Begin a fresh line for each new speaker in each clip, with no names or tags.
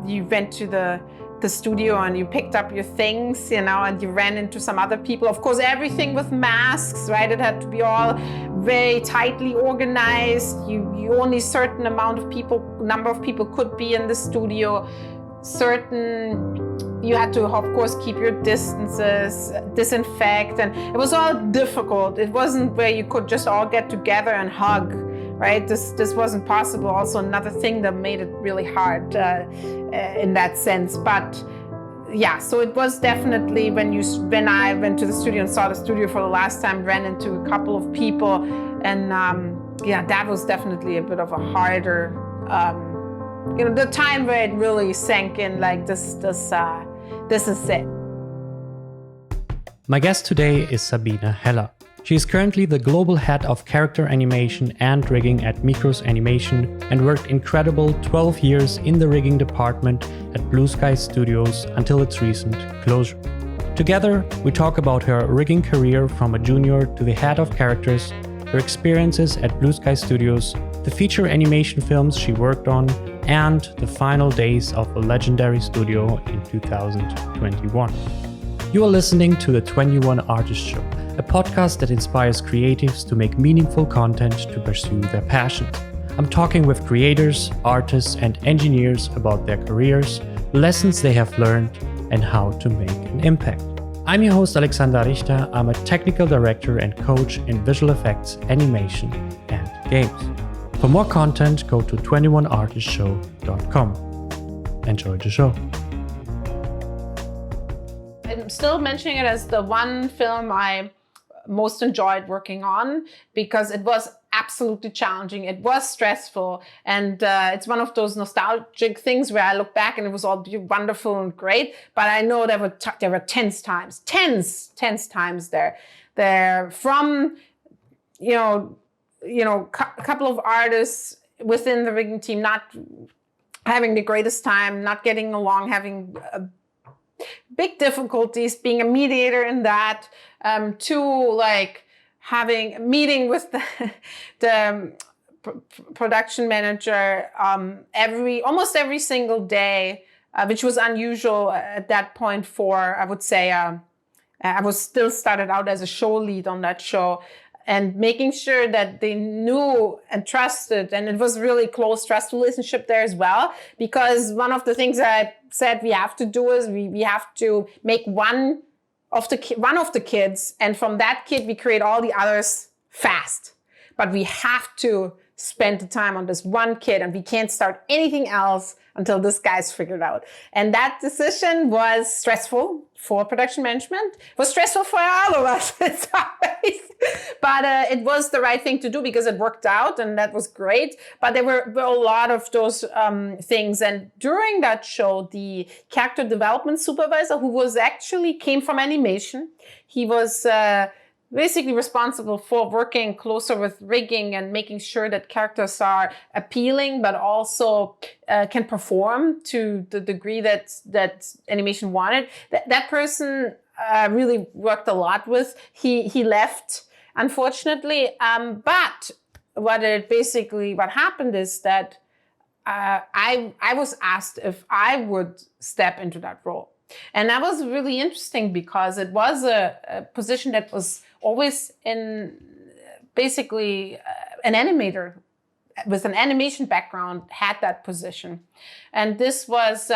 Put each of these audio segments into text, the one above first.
you went to the studio and you picked up your things, and you ran into some other people. Of course, everything with masks, right? It had to be all very tightly organized. You only certain number of people could be in the studio. You had to, of course, keep your distances, disinfect, and it was all difficult. It wasn't where you could just all get together and hug, right? This wasn't possible. Also, another thing that made it really hard in that sense. But yeah, so it was definitely when I went to the studio and saw the studio for the last time, ran into a couple of people, and that was definitely a bit of a harder. The time where it really sank in, like this is it.
My guest today is Sabine Heller. She is currently the global head of character animation and rigging at Mikros Animation and worked incredible 12 years in the rigging department at Blue Sky Studios until its recent closure. Together, we talk about her rigging career from a junior to the head of characters, her experiences at Blue Sky Studios, the feature animation films she worked on, and the final days of a legendary studio in 2021. You are listening to the 21 Artist Show, a podcast that inspires creatives to make meaningful content to pursue their passions. I'm talking with creators, artists, and engineers about their careers, lessons they have learned, and how to make an impact. I'm your host, Alexander Richter. I'm a technical director and coach in visual effects, animation, and games. For more content, go to 21artistshow.com. Enjoy the show.
I'm still mentioning it as the one film I most enjoyed working on because it was absolutely challenging. It was stressful, and it's one of those nostalgic things where I look back and it was all wonderful and great. But I know there were tens times there from couple of artists within the rigging team not having the greatest time, not getting along, having big difficulties, being a mediator in that, to like having a meeting with the production manager almost every single day, which was unusual at that point for, I would say, I was still started out as a show lead on that show, and making sure that they knew and trusted, and it was really close trust relationship there as well, because one of the things that I said we have to do is we have to make one of the kids, and from that kid we create all the others fast, but we have to spend the time on this one kid, and we can't start anything else until this guy's figured out. And that decision was stressful for production management. It was stressful for all of us in some ways. But it was the right thing to do because it worked out, and that was great. But there were a lot of those things. And during that show, the character development supervisor, who came from animation, he was basically responsible for working closer with rigging and making sure that characters are appealing, but also can perform to the degree that animation wanted. That person really worked a lot with. He left, unfortunately. But what happened is that I was asked if I would step into that role. And that was really interesting because it was a position that was always in basically an animator with an animation background had that position. And this was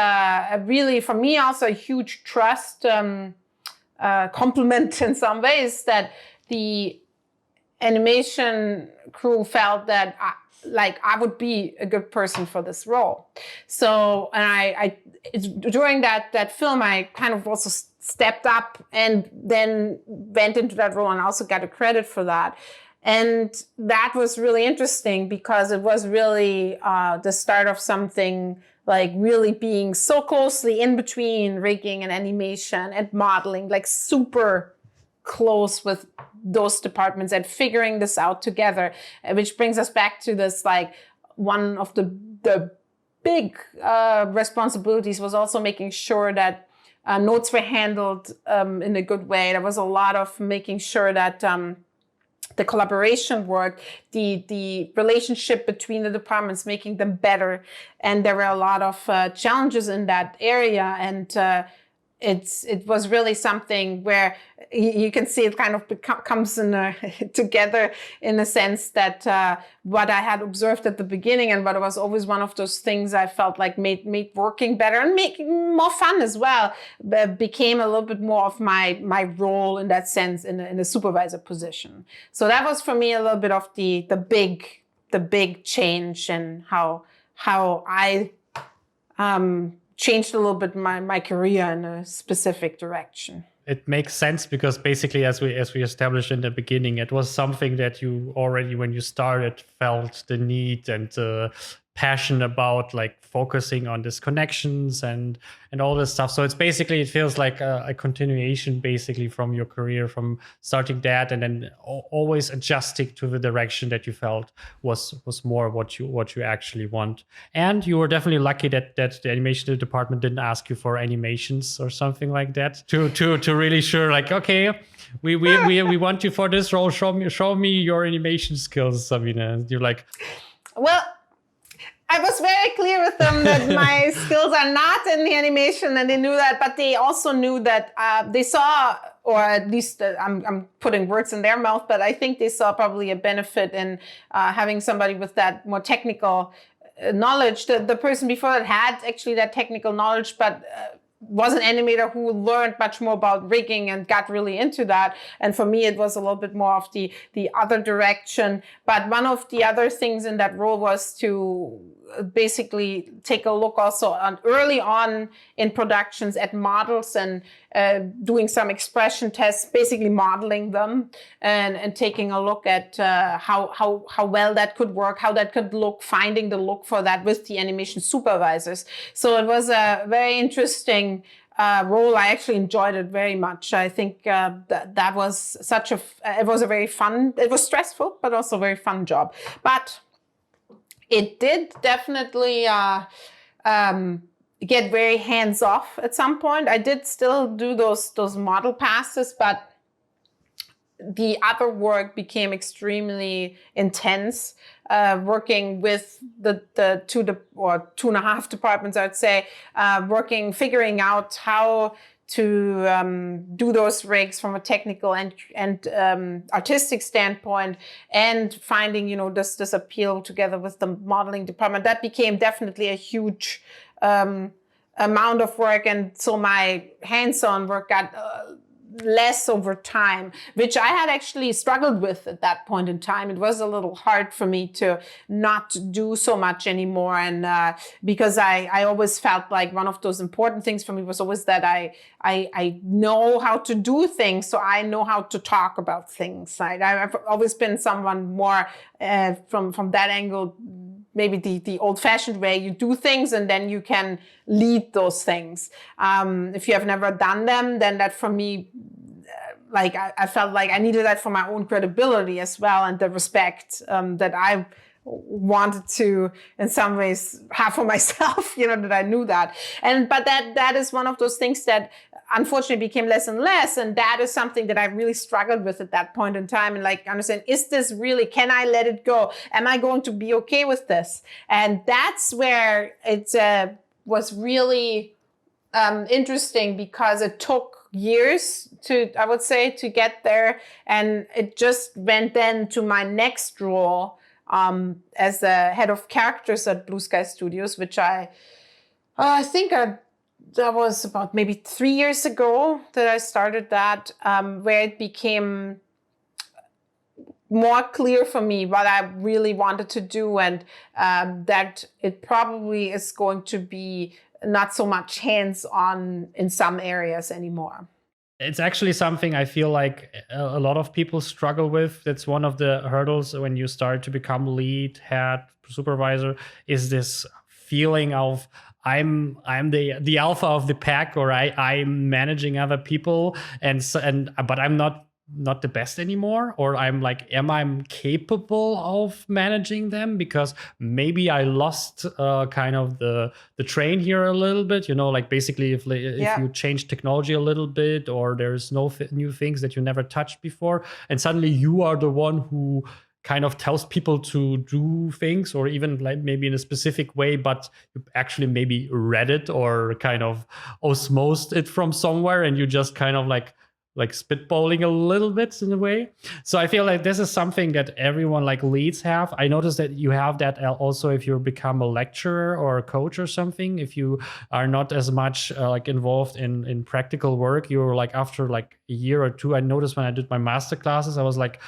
really, for me, also a huge trust compliment in some ways, that the animation crew felt that I would be a good person for this role. So, and during that film, I kind of also stepped up and then went into that role and also got a credit for that. And that was really interesting because it was really the start of something like really being so closely in between rigging and animation and modeling, like super close with those departments and figuring this out together, which brings us back to this, like, one of the big responsibilities was also making sure that notes were handled in a good way. There was a lot of making sure that the collaboration work, the relationship between the departments, making them better. And there were a lot of challenges in that area. And it was really something where you can see it kind of comes in together in a sense that what I had observed at the beginning and what was always one of those things I felt like made working better and making more fun as well, became a little bit more of my role in that sense in a supervisor position. So that was for me a little bit of the big change in how I changed a little bit my career in a specific direction.
It makes sense because basically, as we established in the beginning, it was something that you already, when you started, felt the need and passion about, like focusing on these connections and all this stuff. So it's basically, it feels like a continuation basically from your career, from starting that and then always adjusting to the direction that you felt was more what you actually want. And you were definitely lucky that the animation department didn't ask you for animations or something like that to really sure, like, okay, we want you for this role. Show me your animation skills, Sabine. And you're like,
well, I was very clear with them that my skills are not in the animation, and they knew that, but they also knew that they saw, or at least I'm putting words in their mouth, but I think they saw probably a benefit in having somebody with that more technical knowledge. The person before that had actually that technical knowledge, but was an animator who learned much more about rigging and got really into that. And for me, it was a little bit more of the other direction. But one of the other things in that role was to basically take a look also on early on in productions at models and doing some expression tests, basically modeling them and taking a look at how well that could work, how that could look, finding the look for that with the animation supervisors. So it was a very interesting role. I actually enjoyed it very much. I think that was it was a very fun, it was stressful, but also a very fun job. But it did definitely get very hands off at some point. I did still do those model passes, but the other work became extremely intense. Working with the 2.5 departments, I'd say, figuring out how to do those rigs from a technical and artistic standpoint, and finding, this appeal together with the modeling department. That became definitely a huge amount of work, and so my hands-on work got less over time, which I had actually struggled with at that point in time. It was a little hard for me to not do so much anymore. And because I always felt like one of those important things for me was always that I know how to do things, so I know how to talk about things. Right? I've always been someone more from that angle, maybe the old-fashioned way. You do things and then you can lead those things. If you have never done them, then that for me, I felt like I needed that for my own credibility as well, and the respect that I wanted to, in some ways, have for myself, that I knew that. But that is one of those things that unfortunately became less and less. And that is something that I really struggled with at that point in time. And understand, is this really, can I let it go? Am I going to be okay with this? And that's where it was really interesting, because it took years to get there. And it just went then to my next role as the head of characters at Blue Sky Studios, which I think that was about maybe 3 years ago that I started that, where it became more clear for me what I really wanted to do, and that it probably is going to be not so much hands-on in some areas anymore.
It's actually something I feel like a lot of people struggle with. That's one of the hurdles when you start to become lead, head, supervisor, is this feeling of I'm the alpha of the pack, or I'm managing other people, but I'm not not the best anymore, or I'm like, am I capable of managing them? Because maybe I lost kind of the train here a little bit, like basically if you change technology a little bit, or there's no new things that you never touched before, and suddenly you are the one who kind of tells people to do things, or even like maybe in a specific way, but you actually maybe read it or kind of osmosed it from somewhere, and you just kind of like spitballing a little bit in a way. So I feel like this is something that everyone like leads have. I noticed that you have that also if you become a lecturer or a coach or something. If you are not as much like involved in practical work, you're like after like a year or two. I noticed when I did my master classes, I was like,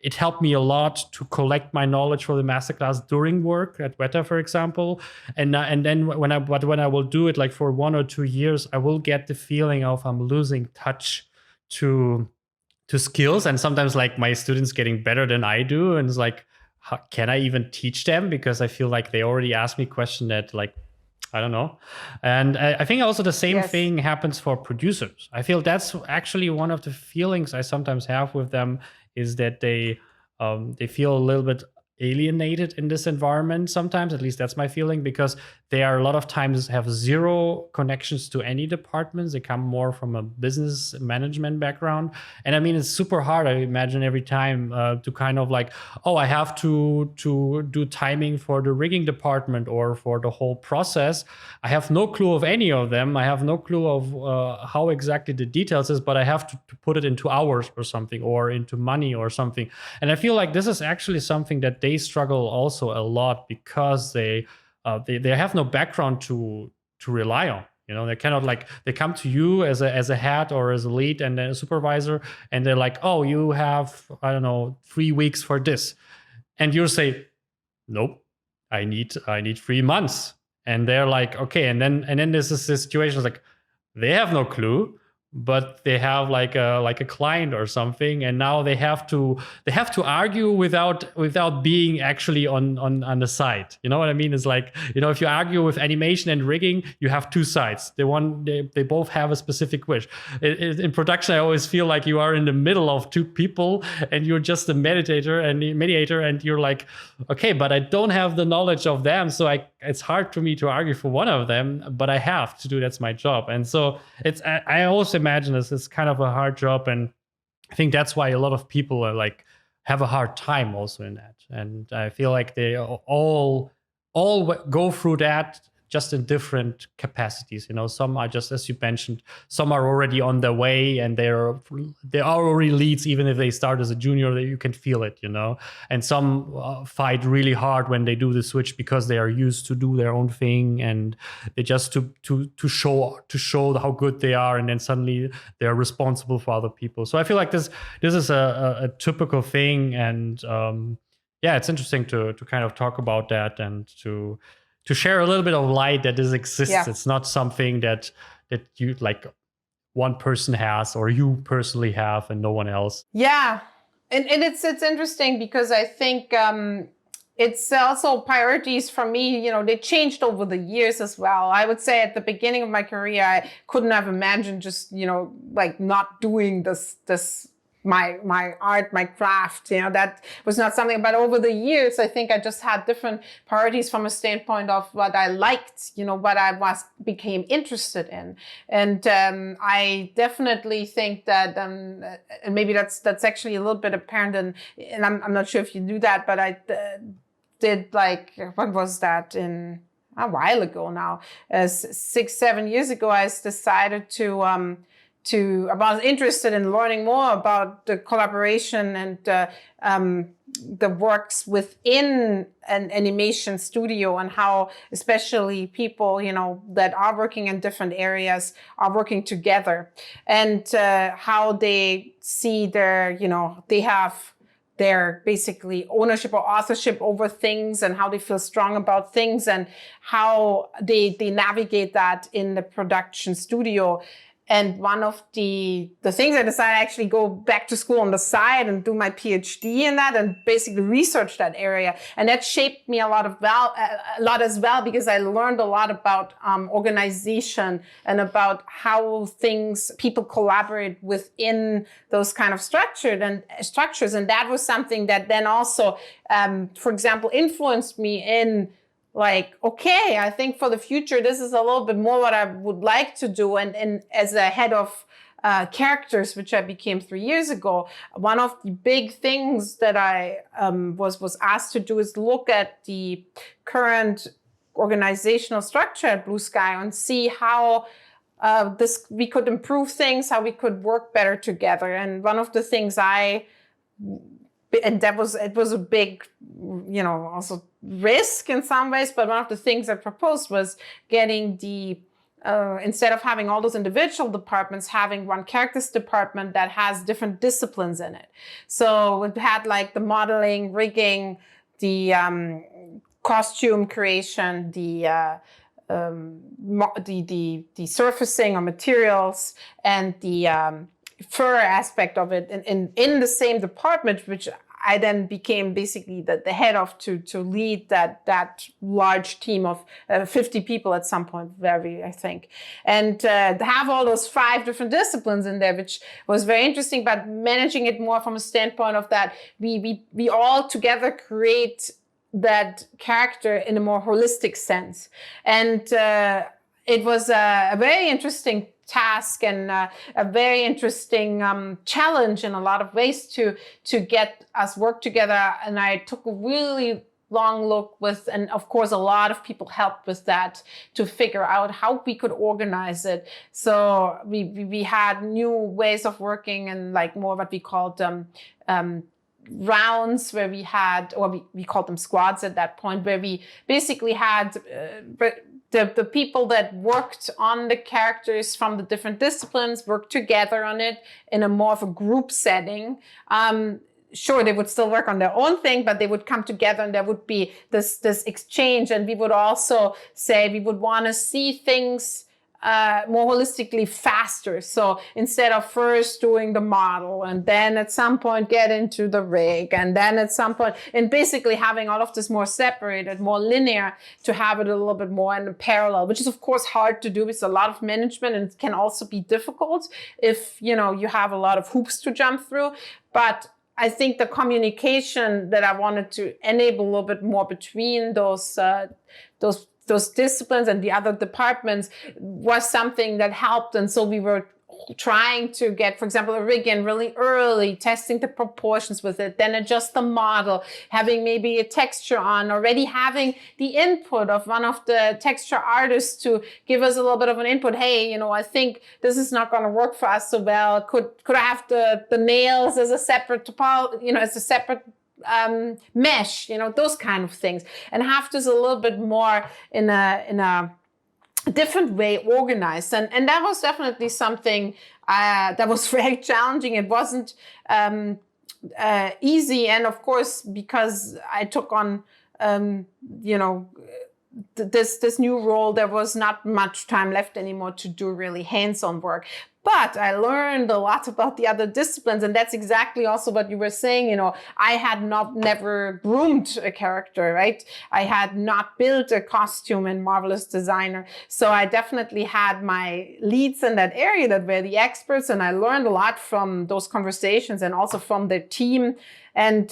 it helped me a lot to collect my knowledge for the masterclass during work at Weta, for example. And then when I will do it like for 1 or 2 years, I will get the feeling of I'm losing touch to skills, and sometimes like my students getting better than I do, and it's like, how, can I even teach them? Because I feel like they already asked me a question that like, I don't know. And I think also the same thing happens for producers. I feel that's actually one of the feelings I sometimes have with them, is that they feel a little bit alienated in this environment sometimes. At least that's my feeling, because they are a lot of times have zero connections to any departments. They come more from a business management background, and I mean, it's super hard, I imagine, every time to kind of like, oh, I have to do timing for the rigging department or for the whole process. I have no clue of any of them. I have no clue of how exactly the details is, but I have to put it into hours or something, or into money or something. And I feel like this is actually something that they struggle also a lot, because they have no background to rely on. They cannot, like, they come to you as a head or as a lead and then a supervisor, and they're like, oh, you have, I don't know, 3 weeks for this, and you say, nope, I need 3 months. And they're like, okay, and then there's this situation like, they have no clue, but they have like a client or something, and now they have to argue without being actually on the side. You know what I mean? It's like, if you argue with animation and rigging, you have two sides. They both have a specific wish. In production, I always feel like you are in the middle of two people, and you're just a mediator, and you're like, okay, but I don't have the knowledge of them, so it's hard for me to argue for one of them, but I have to do, that's my job. And so I also imagine this is kind of a hard job, and I think that's why a lot of people are like have a hard time also in that. And I feel like they all go through that, just in different capacities. Some are just, as you mentioned, some are already on their way, and they are already leads, even if they start as a junior. You can feel it, And some fight really hard when they do the switch, because they are used to do their own thing, and they just to show how good they are, and then suddenly they are responsible for other people. So I feel like this is a typical thing, and it's interesting to kind of talk about that, and to share a little bit of light that this exists. Yeah. It's not something that you like one person has, or you personally have, and no one else.
Yeah, and it's interesting, because I think it's also priorities for me. They changed over the years as well. I would say at the beginning of my career, I couldn't have imagined just like not doing this. My art, my craft, that was not something. But over the years, I think I just had different priorities from a standpoint of what I liked, what I became interested in. And I definitely think that, and maybe that's actually a little bit apparent, and I'm not sure if you do that, but I did, like, what was that, in a while ago now, 6-7 years ago, I decided I was interested in learning more about the collaboration and the works within an animation studio, and how especially people, that are working in different areas are working together, and how they see they have their basically ownership or authorship over things, and how they feel strong about things, and how they navigate that in the production studio. And one of the things I decided to actually go back to school on the side and do my PhD in that and basically research that area. And that shaped me a lot as well, because I learned a lot about organization and about how people collaborate within those kind of structures. And that was something that then also, for example, influenced me in like, okay, I think for the future, this is a little bit more what I would like to do. And as a head of characters, which I became 3 years ago, one of the big things that I was asked to do is look at the current organizational structure at Blue Sky and see how we could improve things, how we could work better together. And one of the things it was a big, also risk in some ways, but one of the things I proposed was getting instead of having all those individual departments, having one characters department that has different disciplines in it. So it had like the modeling, rigging, the costume creation, the surfacing of materials, and the fur aspect of it in the same department, which I then became basically the head of to lead that large team of 50 people at some point, I think. And have all those 5 different disciplines in there, which was very interesting, but managing it more from a standpoint of that we all together create that character in a more holistic sense. And it was a very interesting task and a very interesting challenge in a lot of ways to get us work together. And I took a really long look and of course a lot of people helped with that to figure out how we could organize it. So we had new ways of working and like more what we called rounds, where we had, or we called them squads at that point, where we basically had the people that worked on the characters from the different disciplines worked together on it in a more of a group setting. Sure, they would still work on their own thing, but they would come together and there would be this exchange. And we would also say we would want to see things more holistically faster. So instead of first doing the model and then at some point get into the rig and then at some point, and basically having all of this more separated, more linear, to have it a little bit more in a parallel, which is of course hard to do. It's a lot of management and it can also be difficult if you have a lot of hoops to jump through. But I think the communication that I wanted to enable a little bit more between those disciplines and the other departments was something that helped. And so we were trying to get, for example, a rig in really early, testing the proportions with it, then adjust the model, having maybe a texture on, already having the input of one of the texture artists to give us a little bit of an input. Hey, I think this is not going to work for us so well. Could I have the nails as a separate as a separate mesh, those kind of things, and have this a little bit more in a different way organized. And that was definitely something that was very challenging. It wasn't easy. And of course, because I took on, this new role, there was not much time left anymore to do really hands-on work. But I learned a lot about the other disciplines. And that's exactly also what you were saying. I had never groomed a character, right? I had not built a costume in Marvelous Designer. So I definitely had my leads in that area that were the experts. And I learned a lot from those conversations and also from the team. And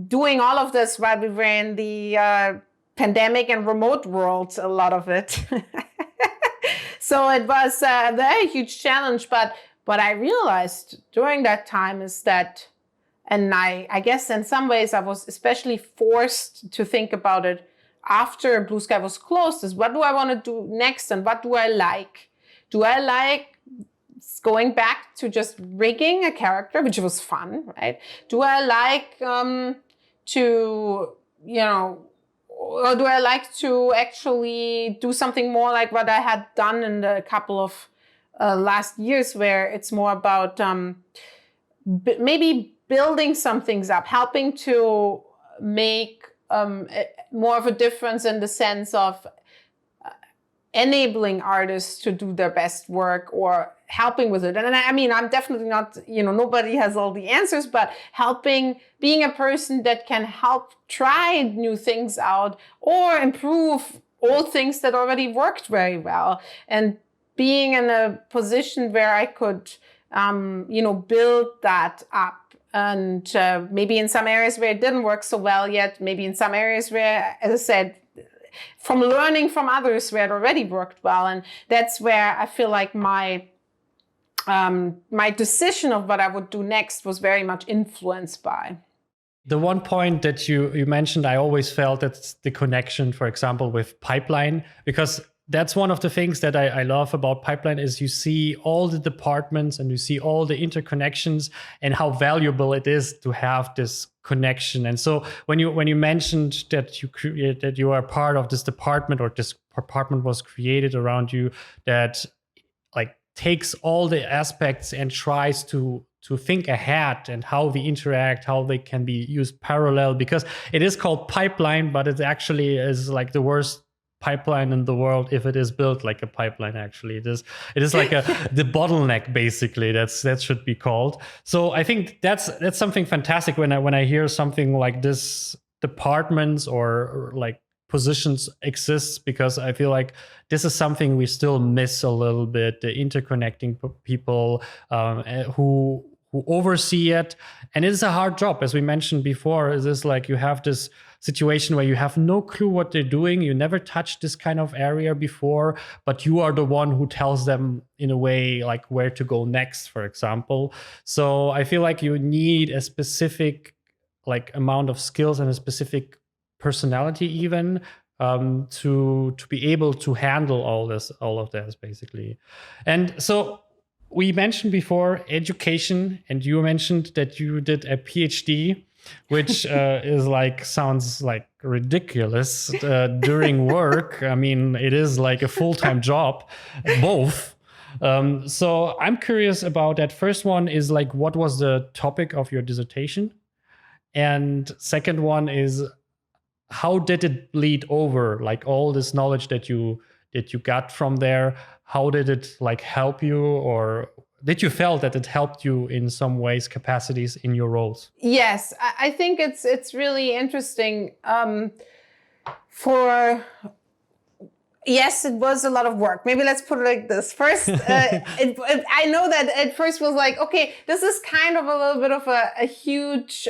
doing all of this while we were in the pandemic and remote world, a lot of it. So it was a very huge challenge. But what I realized during that time is that, and I guess in some ways I was especially forced to think about it after Blue Sky was closed, is what do I want to do next and what do I like? Do I like going back to just rigging a character, which was fun, right? Do I like or do I like to actually do something more like what I had done in the couple of last years, where it's more about maybe building some things up, helping to make more of a difference in the sense of enabling artists to do their best work or helping with it. And I mean, I'm definitely not, nobody has all the answers, but helping, being a person that can help try new things out or improve old things that already worked very well, and being in a position where I could, build that up. And maybe in some areas where it didn't work so well yet, maybe in some areas where, as I said, from learning from others where it already worked well. And that's where I feel like my decision of what I would do next was very much influenced by.
The one point that you mentioned, I always felt that's the connection, for example, with Pipeline, because that's one of the things that I love about Pipeline is you see all the departments and you see all the interconnections and how valuable it is to have this connection. And so when you mentioned that you are part of this department, or this department was created around you, that like takes all the aspects and tries to think ahead and how they interact, how they can be used parallel, because it is called Pipeline, but it actually is like the worst pipeline in the world if it is built like a pipeline. Actually, it is like the bottleneck, basically. That should be called. So I think that's something fantastic when I hear something like this, departments or like positions exists, because I feel like this is something we still miss a little bit, the interconnecting people who oversee it. And it is a hard job, as we mentioned before. It is like you have this situation where you have no clue what they're doing. You never touched this kind of area before, but you are the one who tells them in a way like where to go next, for example. So I feel like you need a specific like amount of skills and a specific personality even to be able to handle all of this basically. And so we mentioned before education, and you mentioned that you did a PhD, which is like sounds like ridiculous during work. I mean, it is like a full-time job, both. So I'm curious about that. First one is like, what was the topic of your dissertation? And second one is, how did it bleed over? Like all this knowledge that you got from there, how did it like help you, or did you felt that it helped you in some ways, capacities in your roles?
Yes, I think it's really interesting. Yes, it was a lot of work. Maybe let's put it like this. First, I know that at first was like, okay, this is kind of a little bit of a huge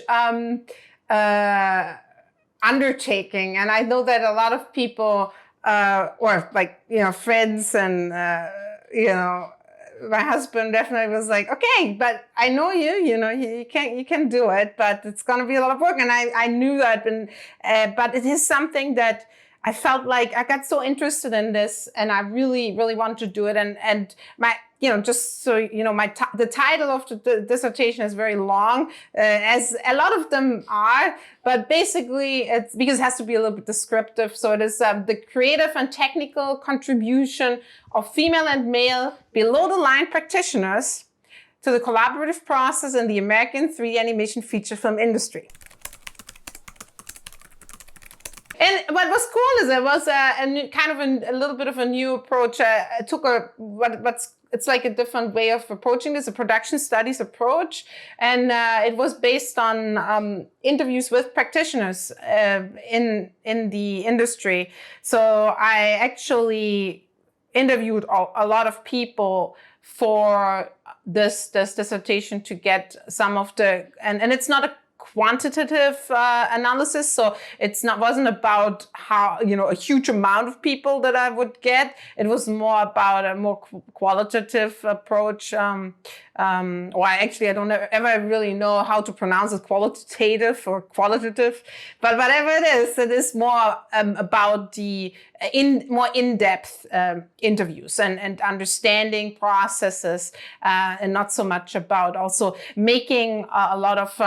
undertaking. And I know that a lot of people, or like, friends and, my husband definitely was like, okay, but I know you can do it, but it's going to be a lot of work. And I knew that, but it is something that I felt like I got so interested in this, and I really, really wanted to do it. And my, just so the title of the dissertation is very long, as a lot of them are, but basically it's because it has to be a little bit descriptive. So it is the creative and technical contribution of female and male below-the-line practitioners to the collaborative process in the American 3D animation feature film industry. And what was cool is it was a little bit of a new approach. It took it's like a different way of approaching this, a production studies approach. And it was based on interviews with practitioners in the industry. So I actually interviewed a lot of people for this dissertation to get some of the, and it's not a quantitative analysis, so wasn't about how a huge amount of people that I would get. It was more about a more qualitative approach. Or I don't ever really know how to pronounce it, qualitative or qualitative, but whatever it is more about the more in-depth interviews and understanding processes, and not so much about also making a lot of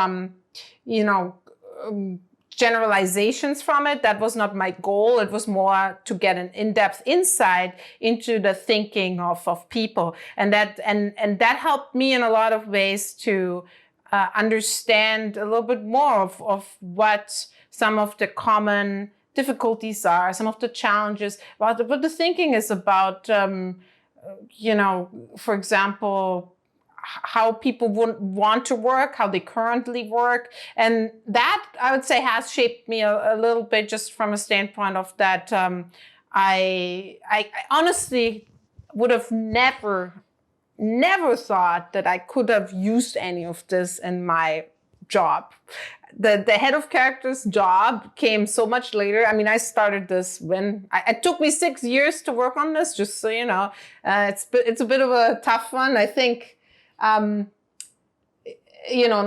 generalizations from it. That was not my goal. It was more to get an in-depth insight into the thinking of people. And that helped me in a lot of ways to understand a little bit more of what some of the common difficulties are, some of the challenges. But the thinking is about, for example, how people would want to work, how they currently work. And that, I would say, has shaped me a little bit, just from a standpoint of that. I honestly would have never thought that I could have used any of this in my job. The head of characters job came so much later. I mean, I started this when it took me 6 years to work on this, just so you know. It's a bit of a tough one. I think,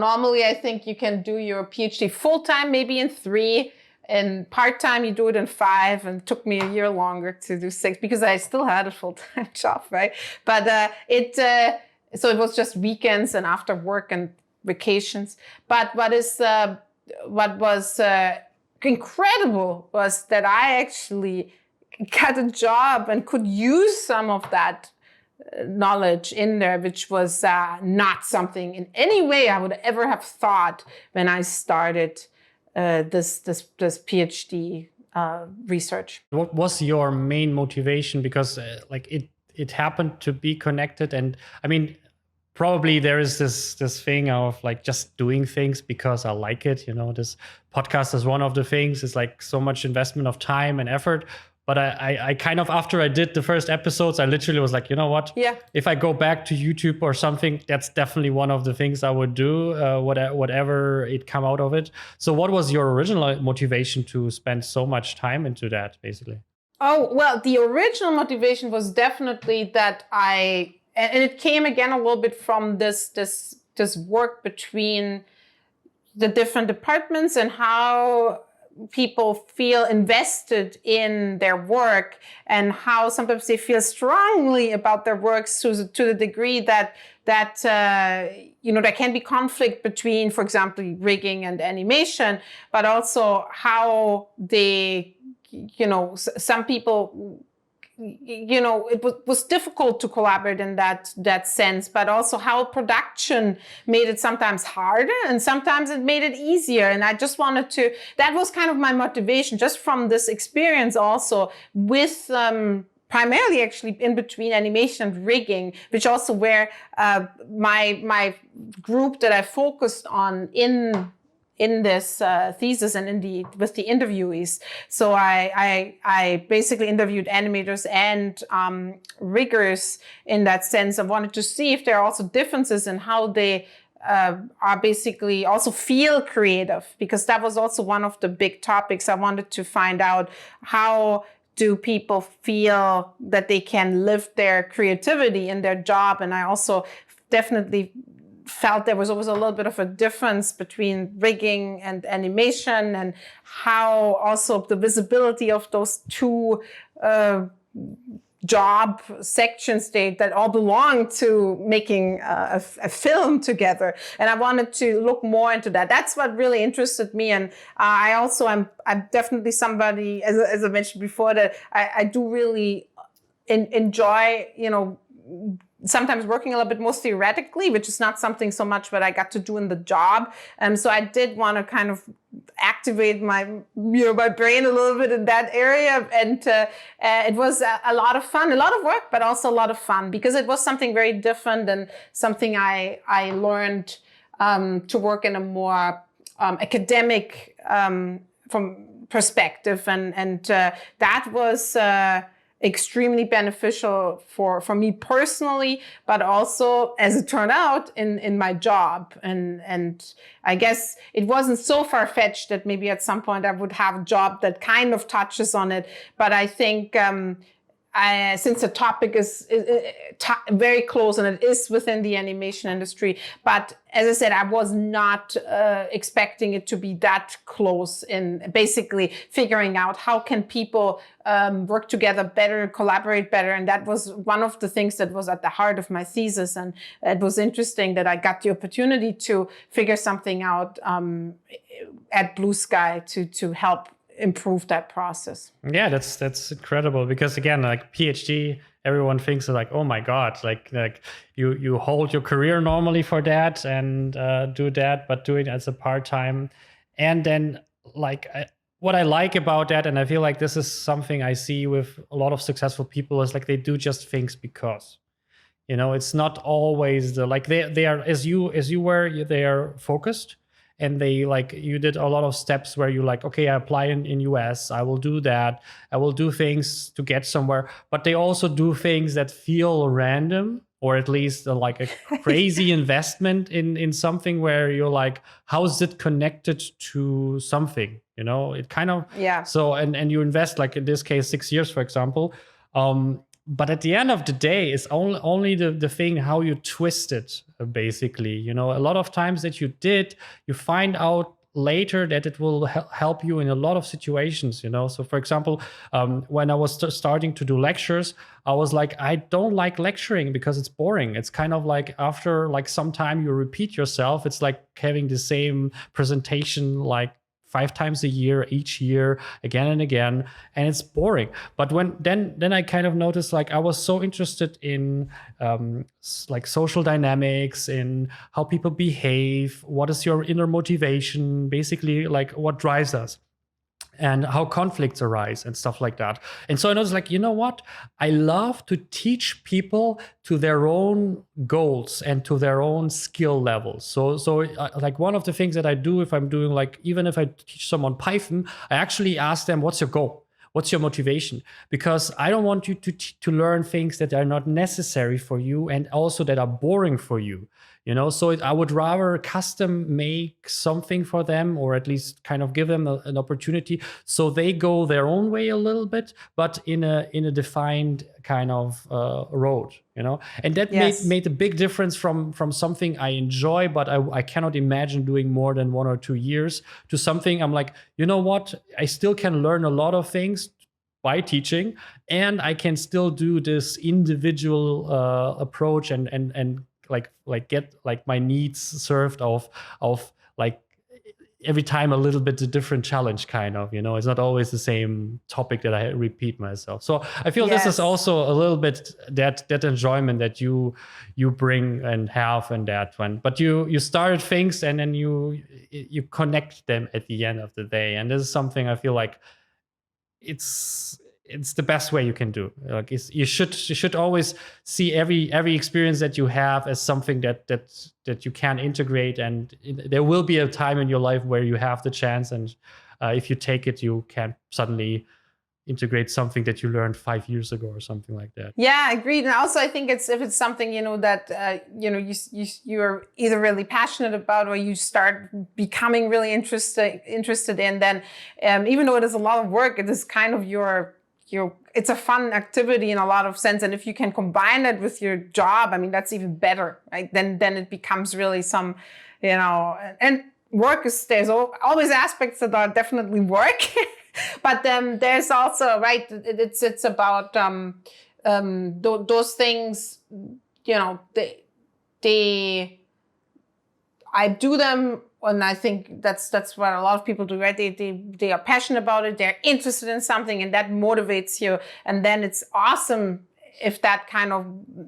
normally I think you can do your PhD full-time, maybe in 3, and part-time you do it in 5, and it took me a year longer to do 6 because I still had a full-time job, right? But so it was just weekends and after work and vacations. But what was incredible was that I actually got a job and could use some of that knowledge in there, which was not something in any way I would ever have thought when I started this PhD research.
What was your main motivation? Because it happened to be connected, and I mean, probably there is this thing of like just doing things because I like it. This podcast is one of the things. It's like so much investment of time and effort. But I kind of, after I did the first episodes, I literally was like, you know what?
Yeah.
If I go back to YouTube or something, that's definitely one of the things I would do, whatever it come out of it. So what was your original motivation to spend so much time into that, basically?
Oh, well, the original motivation was definitely that and it came again a little bit from this work between the different departments and how people feel invested in their work, and how sometimes they feel strongly about their works to the degree that there can be conflict between, for example, rigging and animation, but also how they, some people, it was difficult to collaborate in that sense, but also how production made it sometimes harder and sometimes it made it easier. And I just that was kind of my motivation, just from this experience also with primarily actually in between animation and rigging, which also where my group that I focused on in this thesis and with the interviewees. So I basically interviewed animators and riggers in that sense. I wanted to see if there are also differences in how they are basically also feel creative, because that was also one of the big topics. I wanted to find out, how do people feel that they can live their creativity in their job? And I also definitely felt there was always a little bit of a difference between rigging and animation, and how also the visibility of those two job sections that all belong to making a film together. And I wanted to look more into that. That's what really interested me. And I'm definitely somebody, as I mentioned before, that I do really enjoy, sometimes working a little bit more theoretically, which is not something so much what I got to do in the job. So I did want to kind of activate my brain a little bit in that area. And it was a lot of fun, a lot of work, but also a lot of fun, because it was something very different and something I learned to work in a more academic from perspective. And that was extremely beneficial for me personally, but also, as it turned out, in my job. And I guess it wasn't so far-fetched that maybe at some point I would have a job that kind of touches on it. But I think since the topic is very close and it is within the animation industry, but as I said, I was not expecting it to be that close in basically figuring out how can people work together better, collaborate better. And that was one of the things that was at the heart of my thesis. And it was interesting that I got the opportunity to figure something out at Blue Sky to help improve that process.
Yeah, that's incredible, because again, like PhD, everyone thinks like, oh my God, like you hold your career normally for that and do that, but doing it as a part-time. And then like what I like about that, and I feel like this is something I see with a lot of successful people, is like they do just things because. It's not always they are as you were, they are focused, and they like you did a lot of steps where you like, okay, I apply in US, I will do that, I will do things to get somewhere, but they also do things that feel random, or at least like a crazy investment in something where you're like, how is it connected to something? It kind of,
Yeah.
so and you invest, like in this case 6 years, for example. But at the end of the day, it's only the thing how you twist it, basically. A lot of times that you find out later that it will help you in a lot of situations. So for example, when I was starting to do lectures, I was like, I don't like lecturing because it's boring. It's kind of like after like some time you repeat yourself. It's like having the same presentation like 5 times a year, each year, again and again, and it's boring. But then I kind of noticed, like, I was so interested in like social dynamics, in how people behave, what is your inner motivation, basically like what drives us, and how conflicts arise and stuff like that. And so I was like, you know what? I love to teach people to their own goals and to their own skill levels. So like one of the things that I do, if I'm doing like, even if I teach someone Python, I actually ask them, what's your goal? What's your motivation? Because I don't want you to learn things that are not necessary for you and also that are boring for you. So I would rather custom make something for them, or at least kind of give them an opportunity so they go their own way a little bit, but in a defined kind of road, and that made a big difference from something I enjoy, but I cannot imagine doing more than 1 or 2 years, to something I'm like, you know what, I still can learn a lot of things by teaching, and I can still do this individual approach and like get like my needs served of like every time a little bit a different challenge, kind of. It's not always the same topic that I repeat myself. So I feel this is also a little bit that enjoyment that you bring and have in that one. But you started things and then you connect them at the end of the day, and this is something I feel like it's the best way you can do. Like you should always see every experience that you have as something that you can integrate, and there will be a time in your life where you have the chance, and if you take it, you can suddenly integrate something that you learned 5 years ago or something like that.
Yeah, agreed. And also I think if it's something that you're either really passionate about, or you start becoming really interested in, then even though it is a lot of work, it is kind of it's a fun activity in a lot of sense. And if you can combine it with your job, I mean, that's even better, right? Then it becomes really some, and work there's always aspects that are definitely work, but there's also, right, it's about those things, I do them. And I think that's what a lot of people do, right? They are passionate about it. They're interested in something, and that motivates you. And then it's awesome if that kind of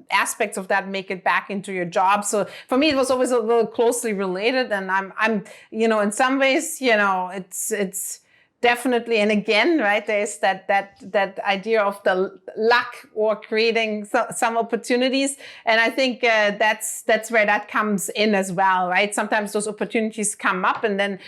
aspects of that make it back into your job. So for me, it was always a little closely related. And I'm in some ways, it's definitely, and again, right, there's that idea of the luck or creating some opportunities, and I think that's where that comes in as well, right? Sometimes those opportunities come up, and then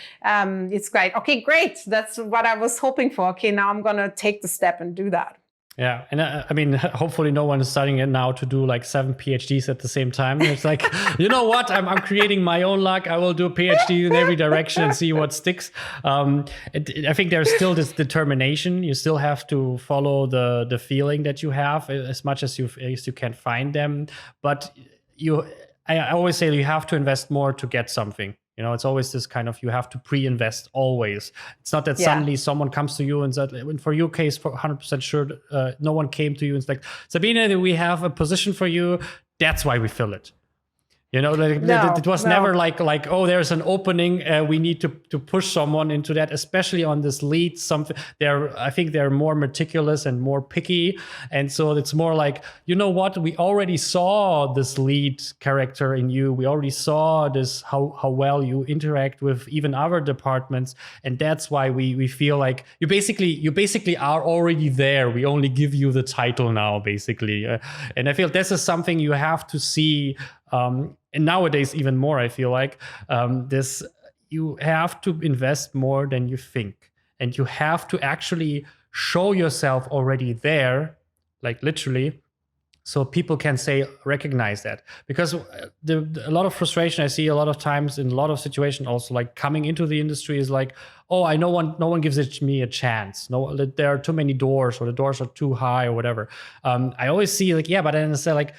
it's like, okay, great, that's what I was hoping for. Okay, now I'm gonna take the step and do that.
Yeah, and I mean, hopefully no one is studying it now to do like 7 PhDs at the same time. It's like, you know what? I'm creating my own luck. I will do a PhD in every direction and see what sticks. I think there's still this determination. You still have to follow the feeling that you have as much as you can find them. But I always say you have to invest more to get something. It's always this kind of, you have to pre-invest always. It's not that suddenly someone comes to you and said, for your case, for 100% sure, no one came to you and it's like, Sabine, we have a position for you. That's why we fill it. You know, like,
No,
it was
no.
never like, oh, there's an opening. We need to push someone into that, especially on this lead. Something I think they're more meticulous and more picky, and so it's more like, you know what, we already saw this lead character in you. We already saw this how well you interact with even other departments, and that's why we feel like you basically are already there. We only give you the title now, basically, and I feel this is something you have to see. And nowadays, even more, I feel like this, you have to invest more than you think. And you have to actually show yourself already there, like literally, so people can recognize that. Because a lot of frustration I see a lot of times in a lot of situations, also like coming into the industry, is like, oh, no one gives me a chance. No, there are too many doors, or the doors are too high, or whatever. I always see like, yeah, but then it's like,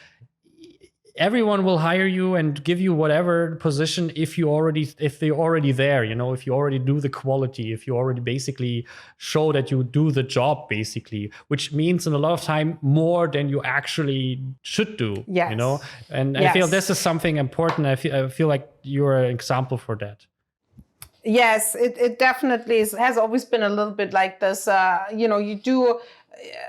everyone will hire you and give you whatever position if they're already there, you know, if you already do the quality, if you already basically show that you do the job, basically, which means in a lot of time more than you actually should do.
Yes.
You know, and
Yes.
I feel this is something important. I feel like you're an example for that.
Yes, it definitely has always been a little bit like this. You know, you do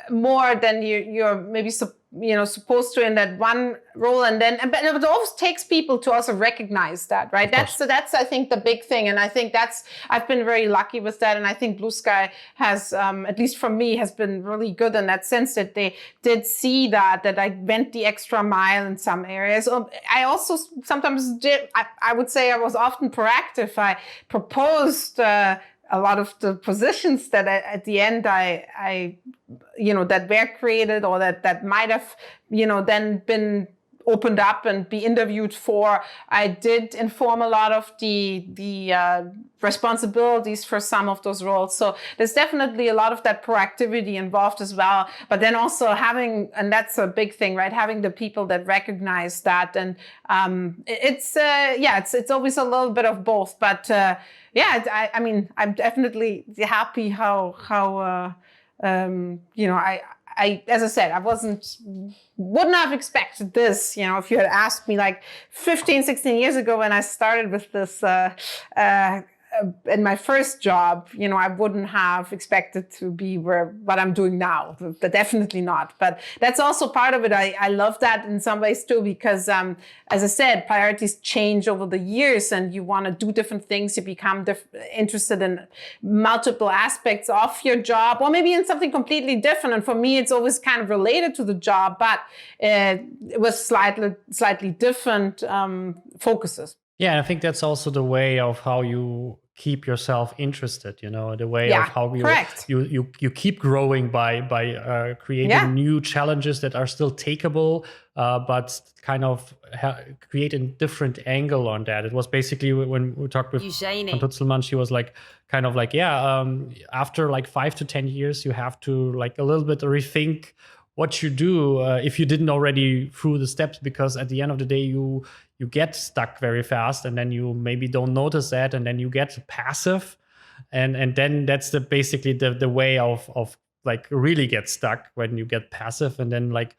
more than you're maybe supposed to in that one role, but it always takes people to also recognize that, right? That's I think the big thing, and I think I've been very lucky with that, and I think Blue Sky has, at least for me, has been really good in that sense, that they did see that I went the extra mile in some areas. I also sometimes did. I would say I was often proactive. I proposed a lot of the positions that at the end I that were created, or that might have, then been opened up and be interviewed for. I did inform a lot of the responsibilities for some of those roles. So there's definitely a lot of that proactivity involved as well. But then also having, and that's a big thing, right? Having the people that recognize that. And it's always a little bit of both. But I mean, I'm definitely happy how I, as I said, I wouldn't have expected this, if you had asked me like 15, 16 years ago when I started with this, in my first job, I wouldn't have expected to be what I'm doing now. But definitely not. But that's also part of it. I love that in some ways too, because as I said, priorities change over the years, and you want to do different things. You become interested in multiple aspects of your job, or maybe in something completely different. And for me, it's always kind of related to the job, but it was slightly different focuses.
Yeah, I think that's also the way of how you keep yourself interested, the way of how you keep growing by creating new challenges that are still takeable, but kind of create a different angle on that. It was basically when we talked with Tutzelmann, she was like, kind of like, after like 5 to 10 years, you have to like a little bit rethink what you do if you didn't already through the steps, because at the end of the day, you get stuck very fast, and then you maybe don't notice that, and then you get passive, and then that's basically the way of like really get stuck when you get passive, and then like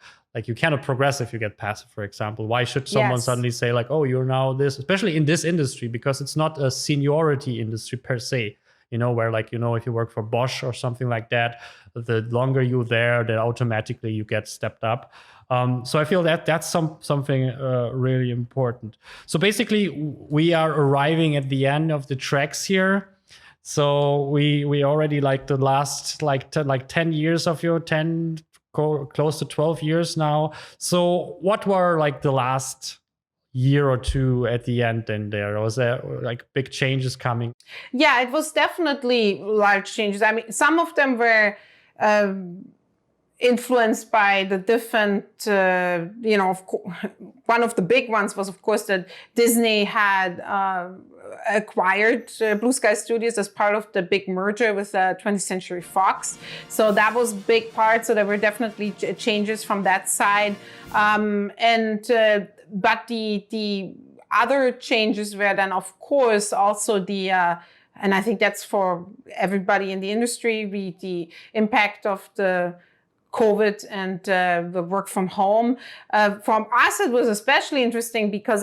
you cannot progress if you get passive, for example. Why should someone suddenly say like, oh, you're now this, especially in this industry, because it's not a seniority industry per se. Where like, if you work for Bosch or something like that, the longer you're there, then automatically you get stepped up. So I feel that that's something really important. So basically, we are arriving at the end of the tracks here. So we already like the last like 10 years of your 10, close to 12 years now. So what were like the last year or two at the end, and there was like big changes coming?
Yeah, it was definitely large changes. I mean, some of them were influenced by the different, one of the big ones was, of course, that Disney had acquired Blue Sky Studios as part of the big merger with 20th Century Fox. So that was a big part. So there were definitely changes from that side. But the other changes were then, of course, also and I think that's for everybody in the industry, the impact of the COVID and the work from home. From us, it was especially interesting because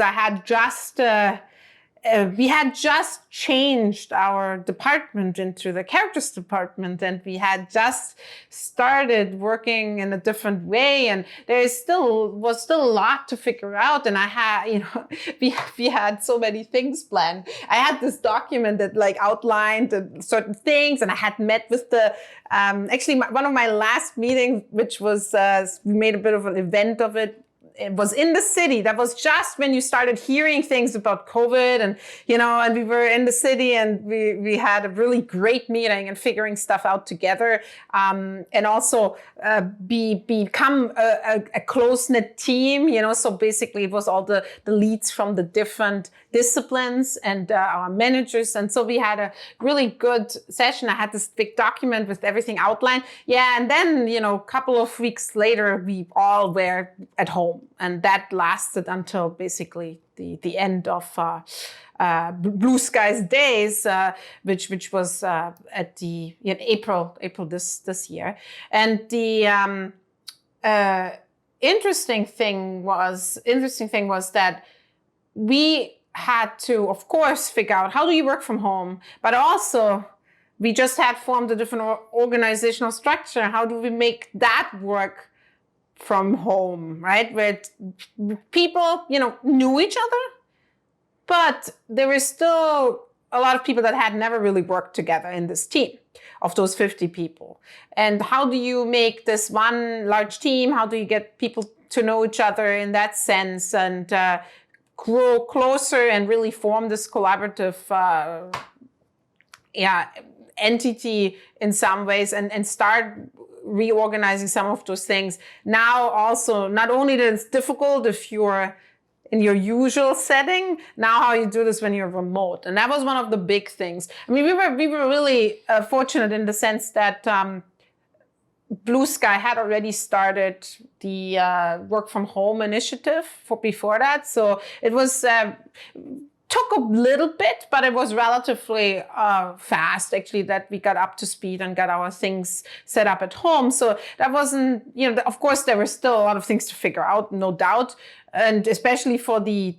we had just changed our department into the characters department, and we had just started working in a different way, and was still a lot to figure out. And I had, we had so many things planned. I had this document that like outlined certain things, and I had met with the actually one of my last meetings, which was we made a bit of an event of it. It was in the city. That was just when you started hearing things about COVID, and and we were in the city, and we had a really great meeting and figuring stuff out together, and also become a close-knit team. So basically, it was all the leads from the different disciplines and our managers, and so we had a really good session. I had this big document with everything outlined. Yeah, and then a couple of weeks later, we all were at home. And that lasted until basically the end of Blue Skies Days, which was at in April this year. And the interesting thing was that we had to, of course, figure out how do you work from home, but also we just had formed a different organizational structure. How do we make that work from home, right? Where people, knew each other, but there were still a lot of people that had never really worked together in this team of those 50 people. And how do you make this one large team? How do you get people to know each other in that sense and grow closer and really form this collaborative entity in some ways and start reorganizing some of those things. Now also, not only that it's difficult if you're in your usual setting, now how you do this when you're remote. And that was one of the big things. I mean, we were really fortunate in the sense that Blue Sky had already started the work from home initiative before that. So it was took a little bit, but it was relatively fast, actually, that we got up to speed and got our things set up at home. So that wasn't, of course, there were still a lot of things to figure out, no doubt. And especially for the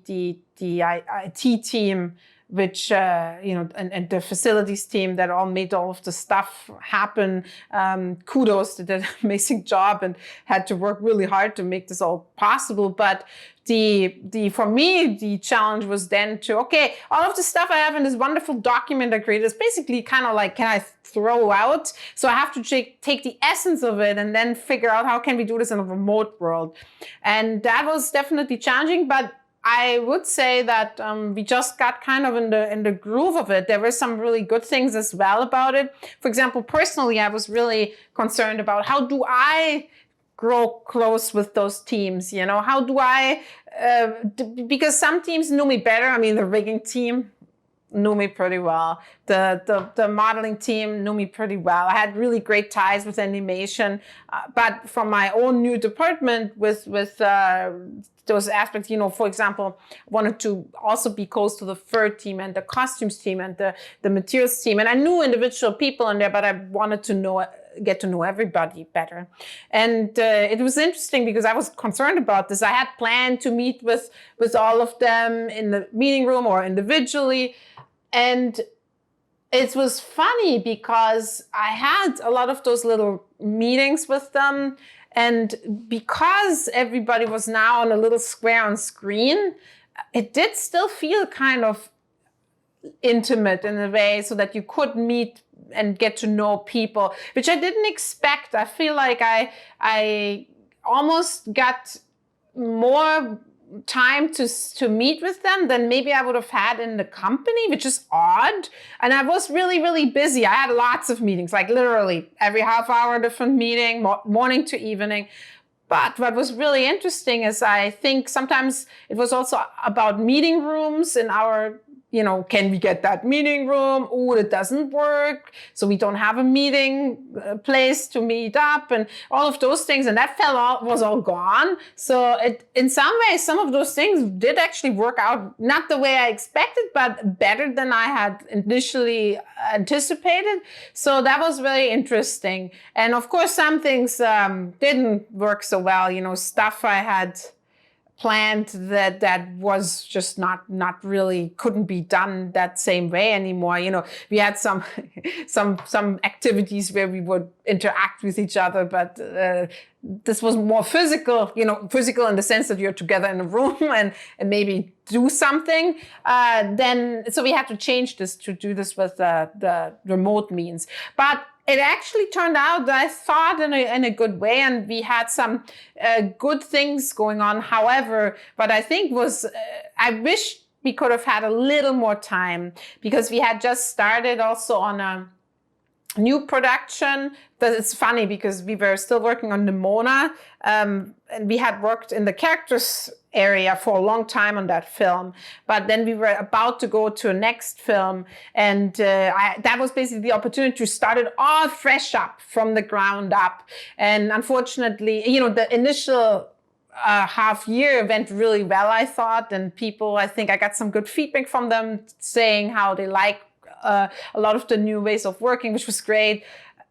IT team, which, and the facilities team that all made all of the stuff happen. Kudos, they did an amazing job and had to work really hard to make this all possible. But for me, the challenge was then all of the stuff I have in this wonderful document I created is basically kind of like, can I throw out? So I have to take the essence of it and then figure out how can we do this in a remote world. And that was definitely challenging, but I would say that we just got kind of in the groove of it. There were some really good things as well about it. For example, personally, I was really concerned about how do I grow close with those teams? How do I, because some teams knew me better. I mean, the rigging team knew me pretty well. The modeling team knew me pretty well. I had really great ties with animation, but from my own new department with those aspects, for example, I wanted to also be close to the fur team and the costumes team and the materials team. And I knew individual people in there, but I wanted to get to know everybody better. And it was interesting because I was concerned about this. I had planned to meet with all of them in the meeting room or individually. And it was funny because I had a lot of those little meetings with them. And because everybody was now on a little square on screen, it did still feel kind of intimate in a way so that you could meet and get to know people, which I didn't expect. I feel like I almost got more time to meet with them than maybe I would have had in the company, which is odd. And I was really, really busy. I had lots of meetings, like literally every half hour, different meeting, morning to evening. But what was really interesting is I think sometimes it was also about meeting rooms in our can we get that meeting room? Oh, it doesn't work. So we don't have a meeting place to meet up and all of those things. And that was all gone. So in some ways, some of those things did actually work out, not the way I expected, but better than I had initially anticipated. So that was very interesting. And of course, some things didn't work so well. Stuff I had planned that was just not really couldn't be done that same way anymore. We had some activities where we would interact with each other, but this was more physical, physical in the sense that you're together in a room and maybe do something. So we had to change this to do this with the remote means. But it actually turned out, I thought, in a good way, and we had some good things going on. However, what I think was, I wish we could have had a little more time, because we had just started also on a new production. But it's funny because we were still working on Nimona, and we had worked in the characters area for a long time on that film. But then we were about to go to a next film, and that was basically the opportunity to start it all fresh up from the ground up. And unfortunately, the initial half year went really well, I thought, and I think I got some good feedback from them saying how they like a lot of the new ways of working, which was great.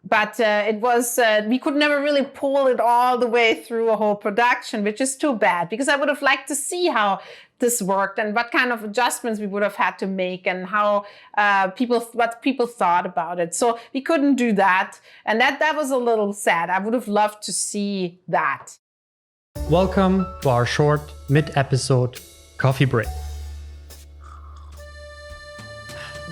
But it was, we could never really pull it all the way through a whole production, which is too bad, because I would have liked to see how this worked and what kind of adjustments we would have had to make and how what people thought about it. So we couldn't do that. And that was a little sad. I would have loved to see that.
Welcome to our short mid-episode coffee break.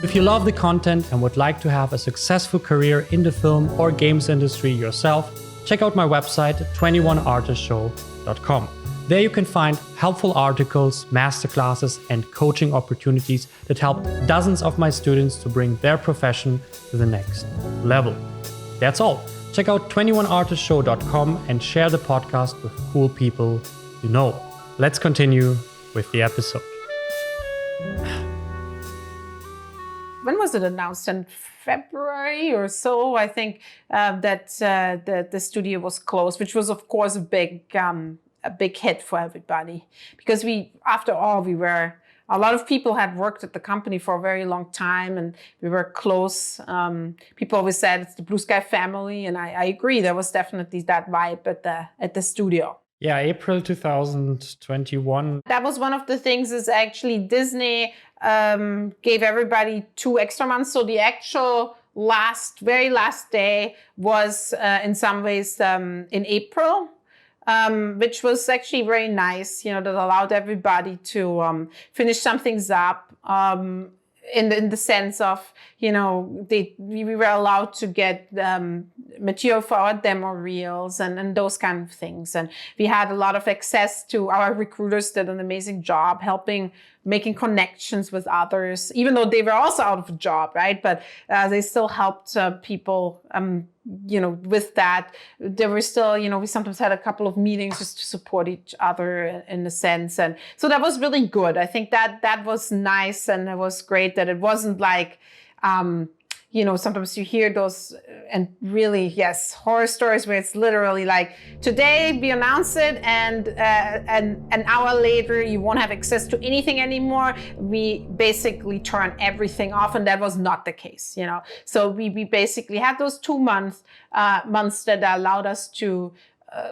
If you love the content and would like to have a successful career in the film or games industry yourself, check out my website 21artistshow.com. There you can find helpful articles, masterclasses, and coaching opportunities that help dozens of my students to bring their profession to the next level. That's all. Check out 21artistshow.com and share the podcast with cool people you know. Let's continue with the episode.
When was it announced? In February or so, I think, that the studio was closed, which was, of course, a big hit for everybody. Because a lot of people had worked at the company for a very long time, and we were close. People always said it's the Blue Sky family, and I agree. There was definitely that vibe at the studio.
Yeah, April 2021.
That was one of the things, is actually Disney gave everybody 2 extra months. So the actual very last day was in some ways in April, which was actually very nice, that allowed everybody to finish some things up. In the sense of, we were allowed to get material for our demo reels and those kind of things. And we had a lot of access to our recruiters, did an amazing job making connections with others, even though they were also out of a job, right? But they still helped people, with that. There were still, we sometimes had a couple of meetings just to support each other in a sense. And so that was really good. I think that was nice, and it was great that it wasn't like, sometimes you hear those and really, yes, horror stories where it's literally like, today we announce it and an hour later you won't have access to anything anymore. We basically turn everything off, and that was not the case, So we basically had those 2 months that allowed us to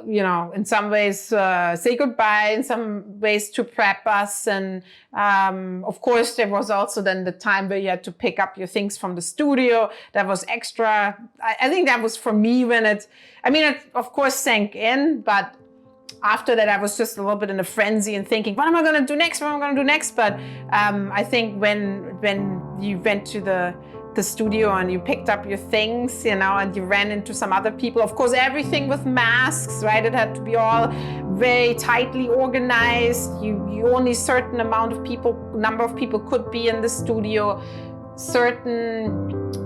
in some ways say goodbye, in some ways to prep us. And of course, there was also then the time where you had to pick up your things from the studio. That was extra. I think that was for me when it of course sank in, but after that, I was just a little bit in a frenzy and thinking, what am I going to do next? But I think when you went to the studio and you picked up your things, and you ran into some other people. Of course, everything with masks, right? It had to be all very tightly organized. You only certain number of people could be in the studio.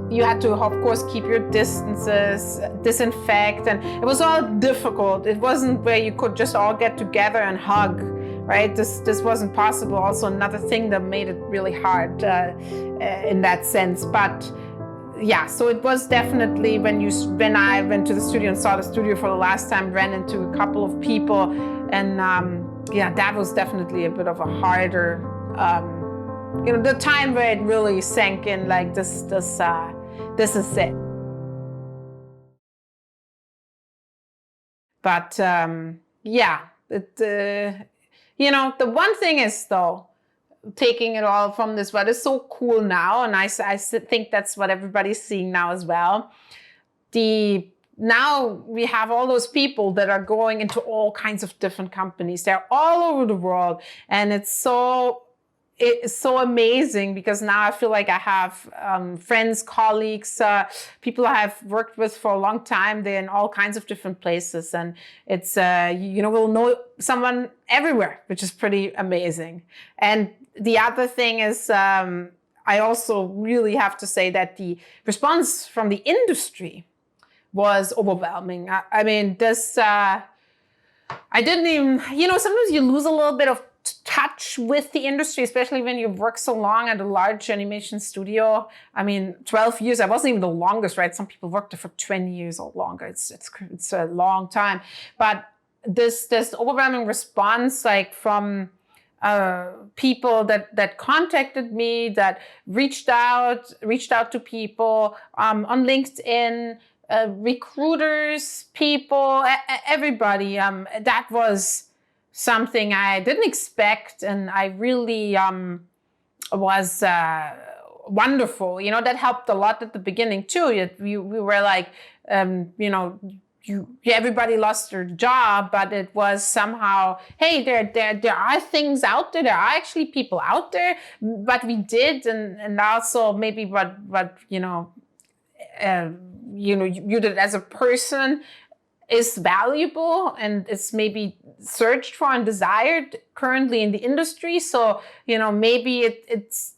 You had to, of course, keep your distances, disinfect, and it was all difficult. It wasn't where you could just all get together and hug, right? This wasn't possible. Also, another thing that made it really hard in that sense. But yeah, so it was definitely when I went to the studio and saw the studio for the last time, ran into a couple of people, and yeah, that was definitely a bit of a harder, the time where it really sank in, like this is it. But yeah, the one thing is though, taking it all from this, what is so cool now, and I think that's what everybody's seeing now as well. Now we have all those people that are going into all kinds of different companies. They're all over the world, and it's so amazing, because now I feel like I have friends, colleagues, people I have worked with for a long time. They're in all kinds of different places, and it's we'll know someone everywhere, which is pretty amazing. And the other thing is, I also really have to say that the response from the industry was overwhelming. I mean, I didn't even, sometimes you lose a little bit of touch with the industry, especially when you work so long at a large animation studio. I mean, 12 years, I wasn't even the longest, right? Some people worked there for 20 years or longer. It's a long time. But this overwhelming response, like from people that contacted me, that reached out to people on LinkedIn, recruiters, people, everybody. That was something I didn't expect, and I really was wonderful. That helped a lot at the beginning too. We were like, everybody lost their job, but it was somehow, hey, there are things out there. There are actually people out there, but we did, and also maybe what you did as a person is valuable and is maybe searched for and desired currently in the industry. So, maybe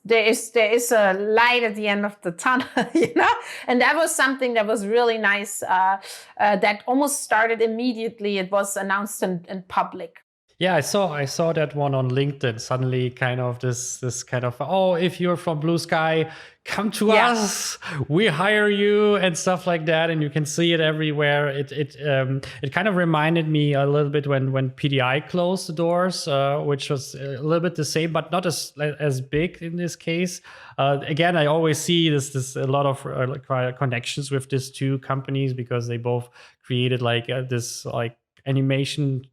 there is a light at the end of the tunnel, and that was something that was really nice, that almost started immediately. It was announced in public.
Yeah, I saw that one on LinkedIn. Suddenly, kind of this kind of, oh, if you're from Blue Sky, come to us, we hire you, and stuff like that. And you can see it everywhere. It kind of reminded me a little bit when PDI closed the doors, which was a little bit the same, but not as big in this case. Again, I always see this a lot of connections with these two companies, because they both created this animation,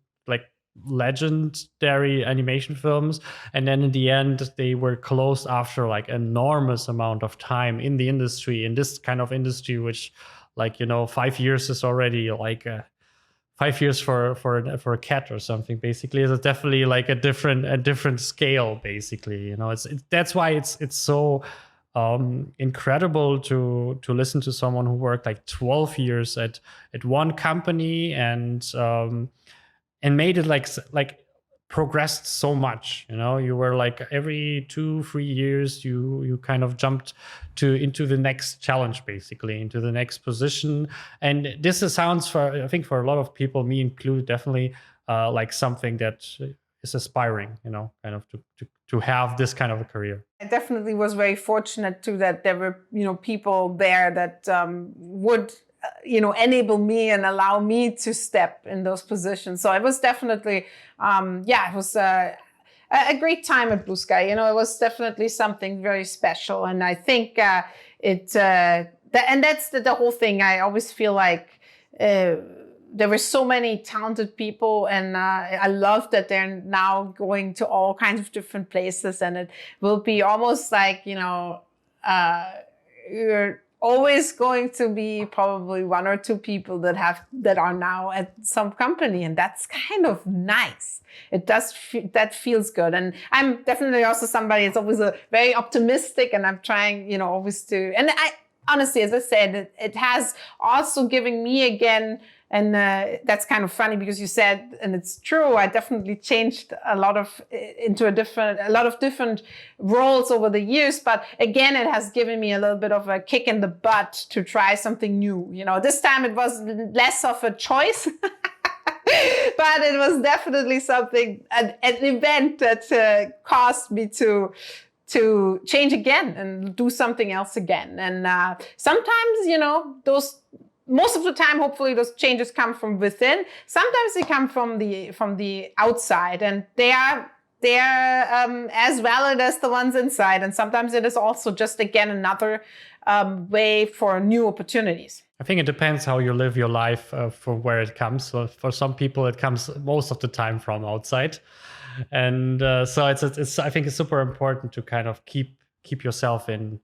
legendary animation films, and then in the end they were closed after enormous amount of time in the industry, in this kind of industry, which 5 years is already 5 years for a cat or something. Basically, it's definitely a different scale. Basically, that's why it's so incredible to listen to someone who worked 12 years at one company, and made it progressed so much. You were every 2-3 years you kind of jumped into the next challenge, basically into the next position. And this sounds, I think for a lot of people, me included, definitely something that is aspiring, kind of to have this kind of a career.
I definitely was very fortunate too that there were people there that would enable me and allow me to step in those positions. So it was definitely, it was a great time at Blue Sky. It was definitely something very special. And I think and that's the whole thing. I always feel like there were so many talented people, and I love that they're now going to all kinds of different places. And it will be almost like, you're always going to be probably 1 or 2 people that are now at some company, and that's kind of nice. That feels good. And I'm definitely also somebody that's always very optimistic, and I'm trying, always to. And I honestly, as I said, it has also given me again. And that's kind of funny, because you said, and it's true, I definitely changed a lot of different roles over the years. But again, it has given me a little bit of a kick in the butt to try something new. This time it was less of a choice. But it was definitely something, an event that caused me to change again and do something else again. And sometimes, most of the time, hopefully those changes come from within. Sometimes they come from the outside, and they are as valid as the ones inside. And sometimes it is also just, again, another way for new opportunities.
I think it depends how you live your life from where it comes. So for some people, it comes most of the time from outside. And so it's I think it's super important to kind of keep yourself in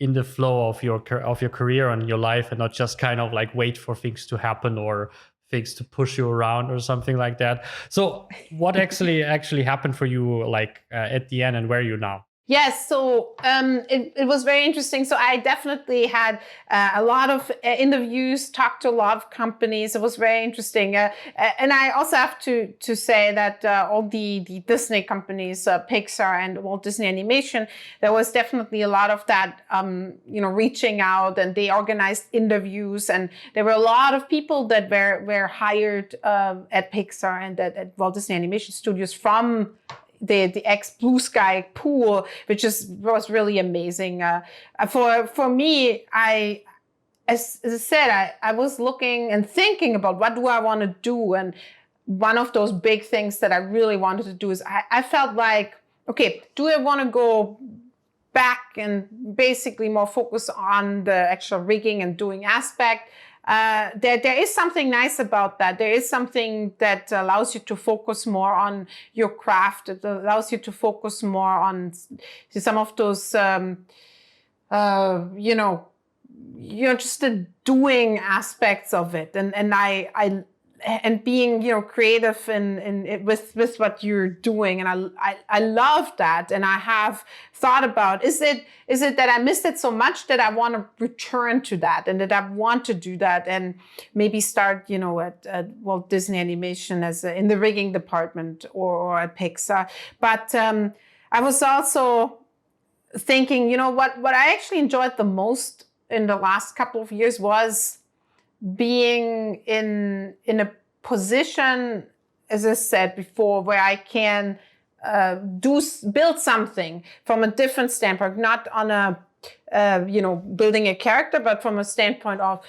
the flow of your career and your life, and not just kind of like wait for things to happen or things to push you around or something like that. So what actually happened for you, like at the end, and where are you now?
Yes, so it was very interesting. So I definitely had a lot of interviews, talked to a lot of companies. It was very interesting. And I also have to say that all the Disney companies, Pixar and Walt Disney Animation, there was definitely a lot of that, reaching out, and they organized interviews. And there were a lot of people that were hired at Pixar and at Walt Disney Animation Studios from the ex-Blue Sky pool, which was really amazing. For me, as I said, I was looking and thinking about what do I want to do. And one of those big things that I really wanted to do is I felt like, okay, do I want to go back and basically more focus on the actual rigging and doing aspect? There is something nice about that. There is something that allows you to focus more on your craft. It allows you to focus more on some of those, just the doing aspects of it. And being, creative with what you're doing. And I love that. And I have thought about, is it that I missed it so much that I want to return to that, and that I want to do that, and maybe start, at Walt Disney Animation in the rigging department or at Pixar. But I was also thinking, what I actually enjoyed the most in the last couple of years was being in a position, as I said before, where I can build something from a different standpoint, not on a building a character, but from a standpoint of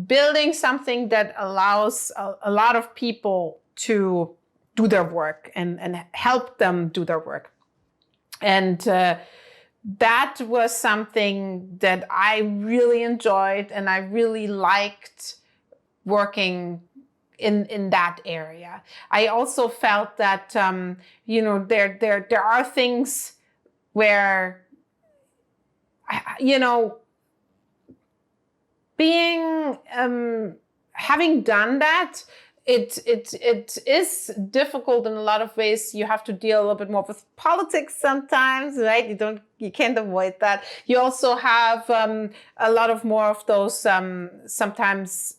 building something that allows a lot of people to do their work and help them do their work. And that was something that I really enjoyed, and I really liked working in that area. I also felt that there are things where being having done that, it is difficult in a lot of ways. You have to deal a little bit more with politics sometimes, right? You can't avoid that. You also have a lot of more of those sometimes.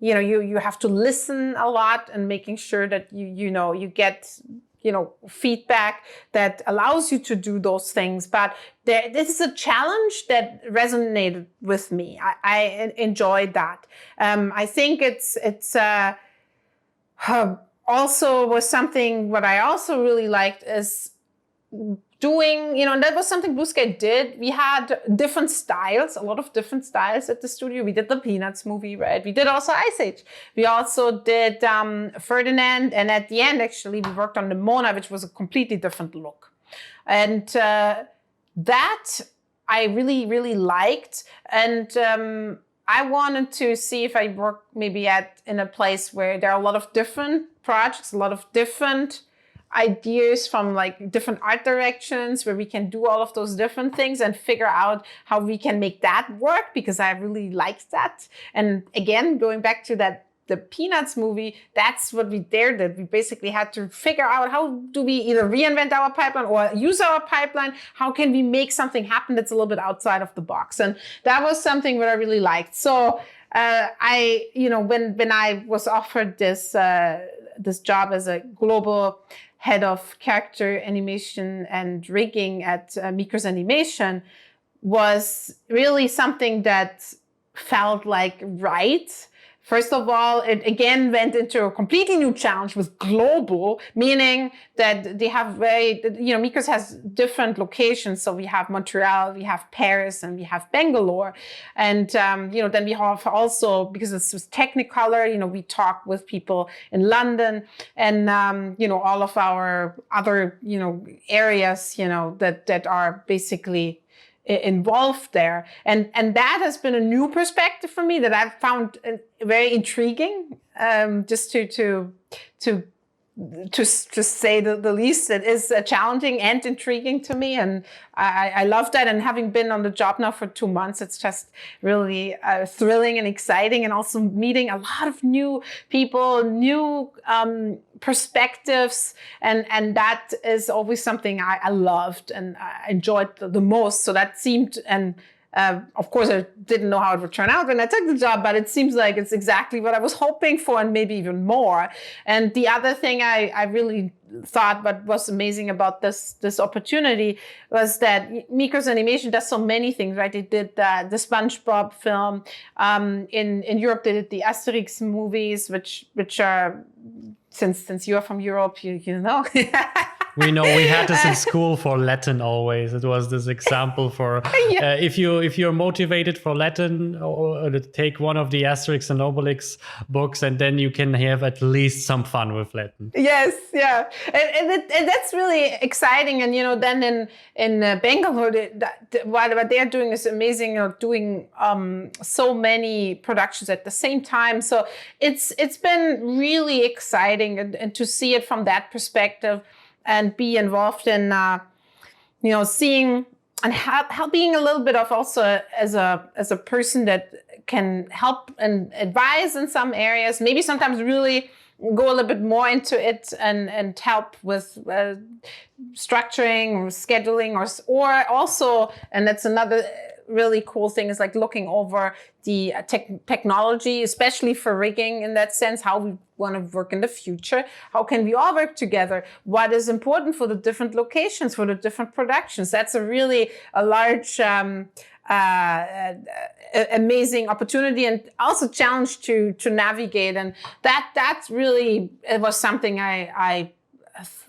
You have to listen a lot, and making sure that you get feedback that allows you to do those things. But this is a challenge that resonated with me. I enjoyed that. I think it's also was something what I also really liked is doing, and that was something Blue Sky did. We had different styles, a lot of different styles at the studio. We did the Peanuts movie, right? We did also Ice Age. We also did Ferdinand. And at the end, actually, we worked on Nimona, which was a completely different look. And that I really, really liked. And I wanted to see if I work maybe in a place where there are a lot of different projects, a lot of different ideas from like different art directions, where we can do all of those different things and figure out how we can make that work, because I really liked that. And again, going back to the Peanuts movie, that's what we did. We basically had to figure out, how do we either reinvent our pipeline or use our pipeline? How can we make something happen that's a little bit outside of the box? And that was something that I really liked. So when I was offered this job as a global head of character animation and rigging at Mikros Animation, was really something that felt like right, First of all, it again went into a completely new challenge with global, meaning that they have Mikros has different locations. So we have Montreal, we have Paris, and we have Bangalore. And, then we have also, because this was Technicolor, we talk with people in London and, all of our other, areas, that are basically involved there, and that has been a new perspective for me that I've found very intriguing. Just to say the least, it is challenging and intriguing to me, and I love that. And having been on the job now for 2 months, it's just really thrilling and exciting, and also meeting a lot of new people, new perspectives, and that is always something I loved and I enjoyed the most. So that seemed, and of course, I didn't know how it would turn out when I took the job, but it seems like it's exactly what I was hoping for, and maybe even more. And the other thing I really thought what was amazing about this opportunity was that Mikros Animation does so many things, right? They did the SpongeBob film. In Europe, they did the Asterix movies, which are, since you're from Europe, you know.
We know, we had this in school for Latin always. It was this example for if you're motivated for Latin, or take one of the Asterix and Obelix books, and then you can have at least some fun with Latin.
Yes, yeah, and that's really exciting. And then in Bangalore, what they're doing is amazing. Doing so many productions at the same time. So it's been really exciting, and to see it from that perspective, and be involved in, seeing and being a little bit of also as a person that can help and advise in some areas, maybe sometimes really go a little bit more into it and help with structuring or scheduling or also, and that's another really cool thing, is like looking over the technology, especially for rigging, in that sense, how we want to work in the future. How can we all work together? What is important for the different locations, for the different productions? That's a large, amazing opportunity, and also challenge to navigate. And that's really, it was something I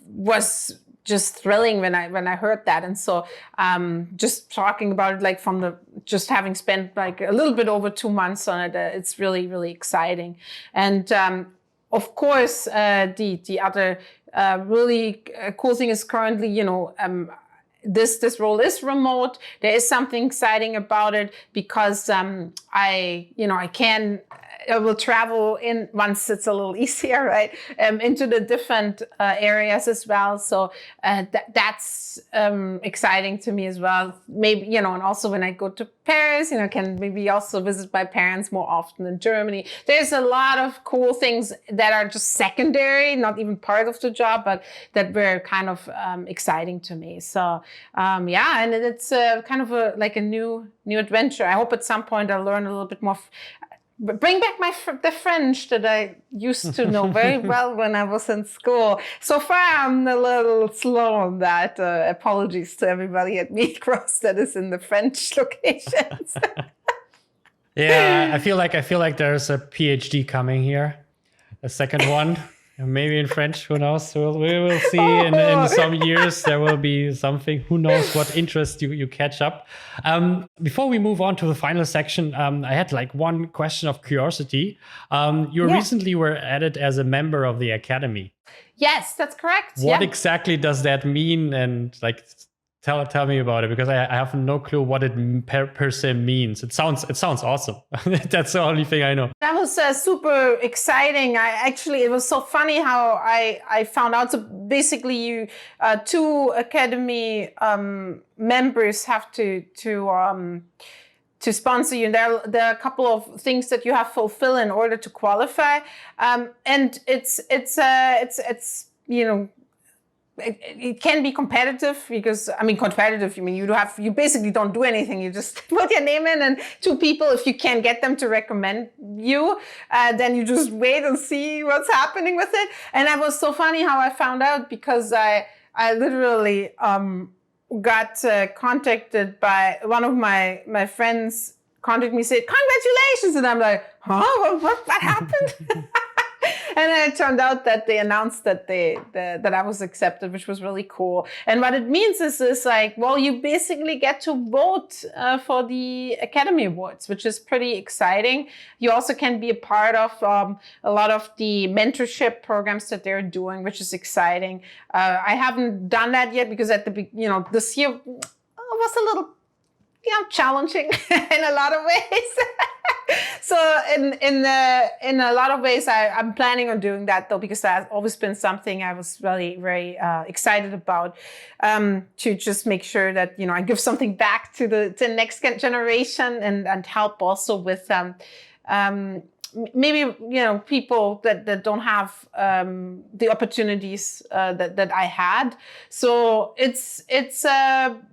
was just thrilling when I heard that. And so just talking about it, like just having spent like a little bit over 2 months on it, it's really, really exciting. And of course, the other really cool thing is currently, this role is remote. There is something exciting about it, because I will travel in once it's a little easier, right? Into the different areas as well. So that's exciting to me as well. Maybe, and also when I go to Paris, can maybe also visit my parents more often in Germany. There's a lot of cool things that are just secondary, not even part of the job, but that were kind of exciting to me. So and it's kind of like a new adventure. I hope at some point I'll learn a little bit more. Bring back the French that I used to know very well when I was in school. So far, I'm a little slow on that. Apologies to everybody at Mikros that is in the French locations.
Yeah, I feel like there's a PhD coming here, a second one. Maybe in French, who knows? We will see in some years. There will be something. Who knows what interest you catch up. Before we move on to the final section, I had like one question of curiosity. You recently were added as a member of the Academy.
Yes, that's correct.
What exactly does that mean? And like, tell me about it, because I have no clue what it per se means. It sounds awesome. That's the only thing I know.
That was super exciting. It was so funny how I found out. So basically, two Academy members have to sponsor you. There are a couple of things that you have to fulfill in order to qualify, and it's it can be competitive, because you basically don't do anything. You just put your name in, and two people, if you can't get them to recommend you, then you just wait and see what's happening with it. And it was so funny how I found out, because I literally got contacted by one of my friends contacted me and said, "Congratulations!" And I'm like, "Huh? What happened?" And then it turned out that they announced that that I was accepted, which was really cool. And what it means is like, well, you basically get to vote for the Academy Awards, which is pretty exciting. You also can be a part of a lot of the mentorship programs that they're doing, which is exciting. I haven't done that yet because this year was a little challenging in a lot of ways. So in a lot of ways, I'm planning on doing that though, because that's always been something I was really very excited about, to just make sure that I give something back to the next generation and help also with maybe people that don't have the opportunities that I had. So it's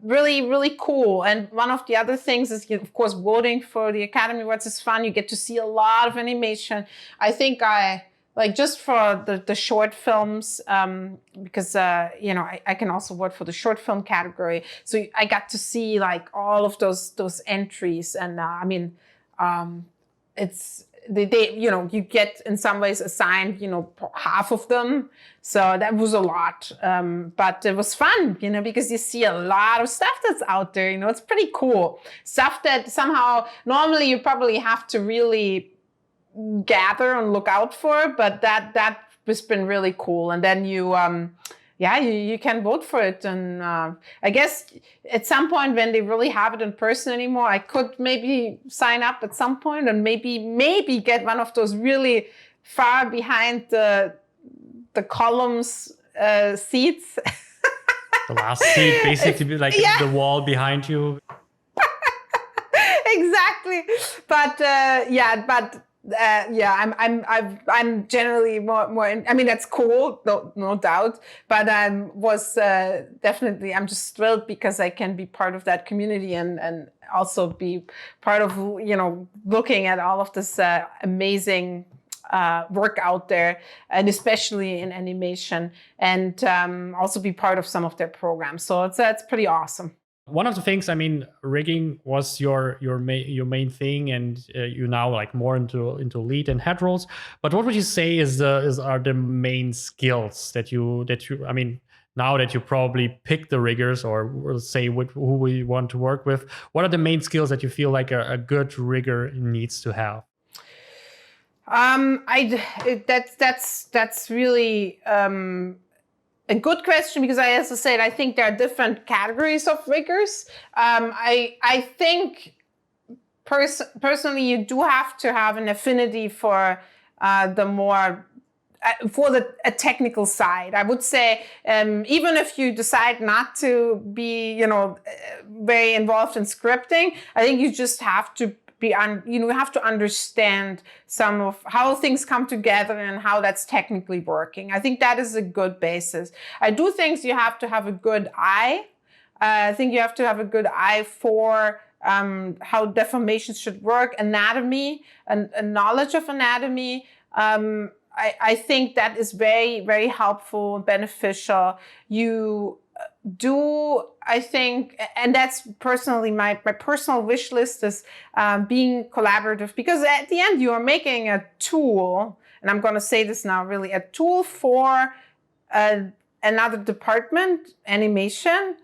really, really cool. And one of the other things is, of course, voting for the Academy Awards is fun. You get to see a lot of animation. I think just for the short films, because I can also vote for the short film category. So I got to see like all of those entries, and it's you get in some ways assigned half of them, so that was a lot, but it was fun because you see a lot of stuff that's out there. It's pretty cool stuff that somehow normally you probably have to really gather and look out for, but that has been really cool. And then you can vote for it. And I guess at some point when they really have it in person anymore, I could maybe sign up at some point and maybe get one of those really far behind the columns seats.
The last seat, basically, like the wall behind you.
Exactly. But I'm generally more. That's cool, no doubt. But I'm just thrilled because I can be part of that community and also be part of looking at all of this amazing work out there, and especially in animation, and also be part of some of their programs. So it's pretty awesome.
One of the things, rigging was your main thing, and you now like more into lead and head roles. But what would you say are the main skills that you now that you probably pick the riggers, or we'll say who we want to work with? What are the main skills that you feel like a good rigger needs to have?
That's really a good question, because as I said, I think there are different categories of riggers. I think personally you do have to have an affinity for a technical side. I would say even if you decide not to be very involved in scripting, I think you just have to you have to understand some of how things come together and how that's technically working. I think that is a good basis. I do think you have to have a good eye. I think you have to have a good eye for how deformations should work, anatomy, and knowledge of anatomy. I think that is very, very helpful and beneficial. You do, I think, and that's personally my personal wish list is being collaborative, because at the end you are making a tool, and I'm going to say this now, really a tool for another department, animation.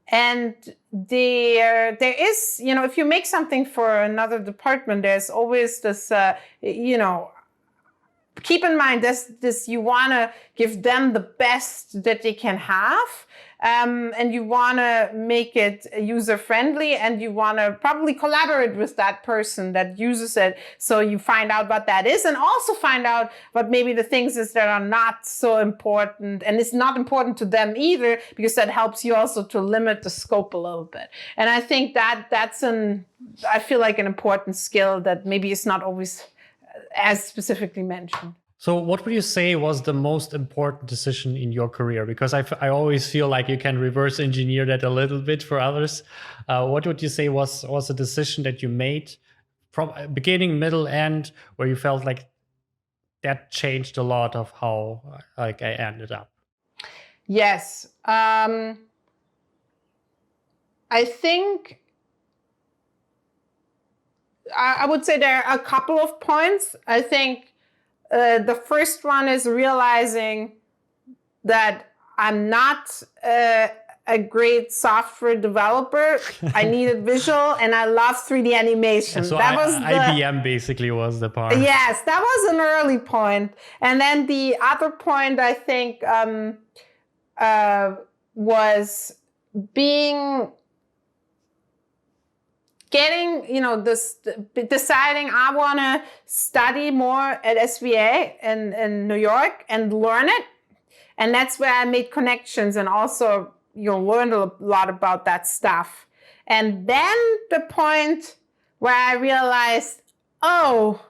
And there is, if you make something for another department, there's always this, keep in mind this you want to give them the best that they can have, and you want to make it user-friendly, and you want to probably collaborate with that person that uses it, so you find out what that is, and also find out what maybe the things is that are not so important, and it's not important to them either, because that helps you also to limit the scope a little bit. And I think that's I feel like an important skill that maybe is not always as specifically mentioned.
So what would you say was the most important decision in your career? Because I always feel like you can reverse engineer that a little bit for others. What would you say was a decision that you made from beginning, middle, end, where you felt like that changed a lot of how I ended up?
Yes. I think I would say there are a couple of points. I think the first one is realizing that I'm not a great software developer. I needed visual, and I love 3D animation.
So
that was
IBM basically was the part.
Yes, that was an early point. And then the other point, I think, was deciding I want to study more at SVA in New York and learn it. And that's where I made connections and also learned a lot about that stuff. And then the point where I realized, oh,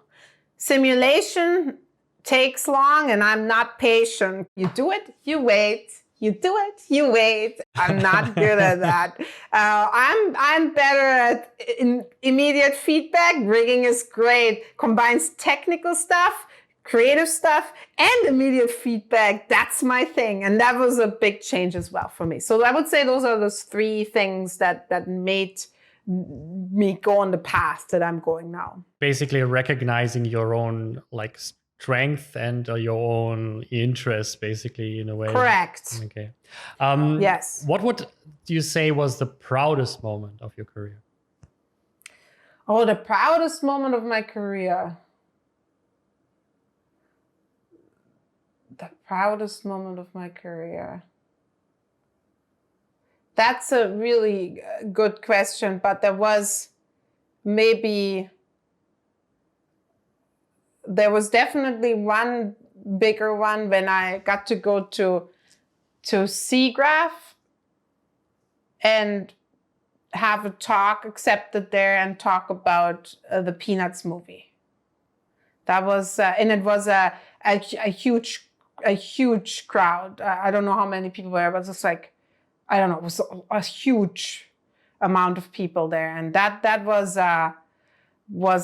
simulation takes long and I'm not patient. You do it, you wait. You do it, you wait. I'm not good at that. I'm better at immediate feedback. Rigging is great. Combines technical stuff, creative stuff, and immediate feedback. That's my thing. And that was a big change as well for me. So I would say those are those three things that made me go on the path that I'm going now.
Basically recognizing your own strength and your own interests, basically, in a way.
Correct.
Okay.
Yes.
What would you say was the proudest moment of your career?
Oh, the proudest moment of my career. The proudest moment of my career. That's a really good question, but there was definitely one bigger one when I got to go to SIGGRAPH and have a talk accepted there and talk about the Peanuts movie. That was, and it was a huge crowd. I don't know how many people were, but it was I don't know, it was a huge amount of people there. And that was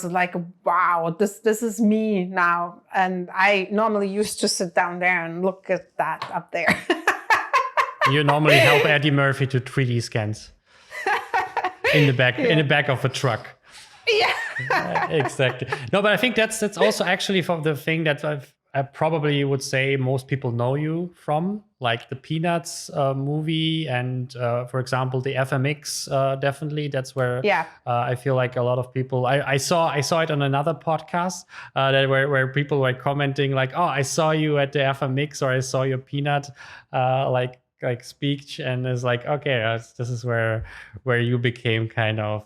like, wow, this is me now. And I normally used to sit down there and look at that up there.
You normally help Eddie Murphy to 3D scans in the back of a truck.
Yeah.
Exactly. No, but I think that's also actually from the thing that I probably would say most people know you from, like the Peanuts movie and, for example, the FMX. Definitely, that's where I feel like a lot of people. I saw it on another podcast where people were commenting like, "Oh, I saw you at the FMX," or "I saw your Peanut," like speech, and it's like, okay, this is where you became kind of.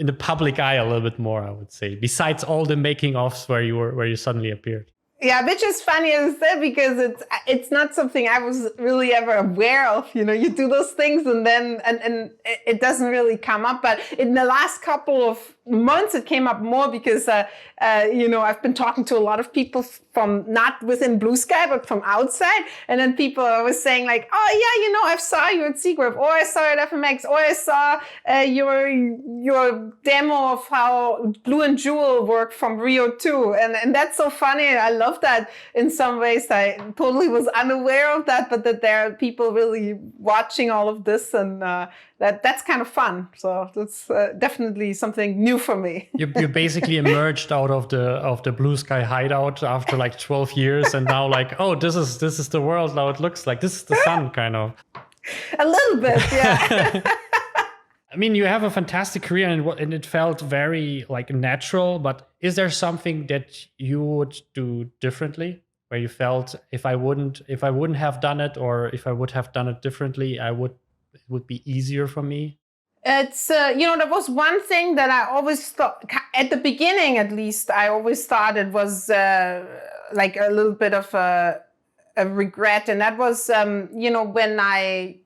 In the public eye a little bit more, I would say, besides all the making ofs where you suddenly appeared.
Yeah, which is funny as I said, because it's not something I was really ever aware of. You do those things and then and it doesn't really come up. But in the last couple of months, it came up more because I've been talking to a lot of people from not within Blue Sky but from outside, and then people are always saying like, "Oh yeah, I saw you at SIGGRAPH, or I saw you at FMX, or I saw your demo of how Blue and Jewel worked from Rio 2," and that's so funny. I love that in some ways. I totally was unaware of that, but that there are people really watching all of this, and that's kind of fun. So that's definitely something new for me.
You basically emerged out of the Blue Sky hideout after like 12 years, and now like, oh, this is the world now. It looks like this is the sun, kind of.
A little bit, yeah.
I mean, you have a fantastic career, and it felt very like natural. But is there something that you would do differently, where you felt if I wouldn't have done it, or if I would have done it differently, it would be easier for me?
It's there was one thing that I always thought at the beginning, at least I always thought it was like a little bit of a regret, and that was when I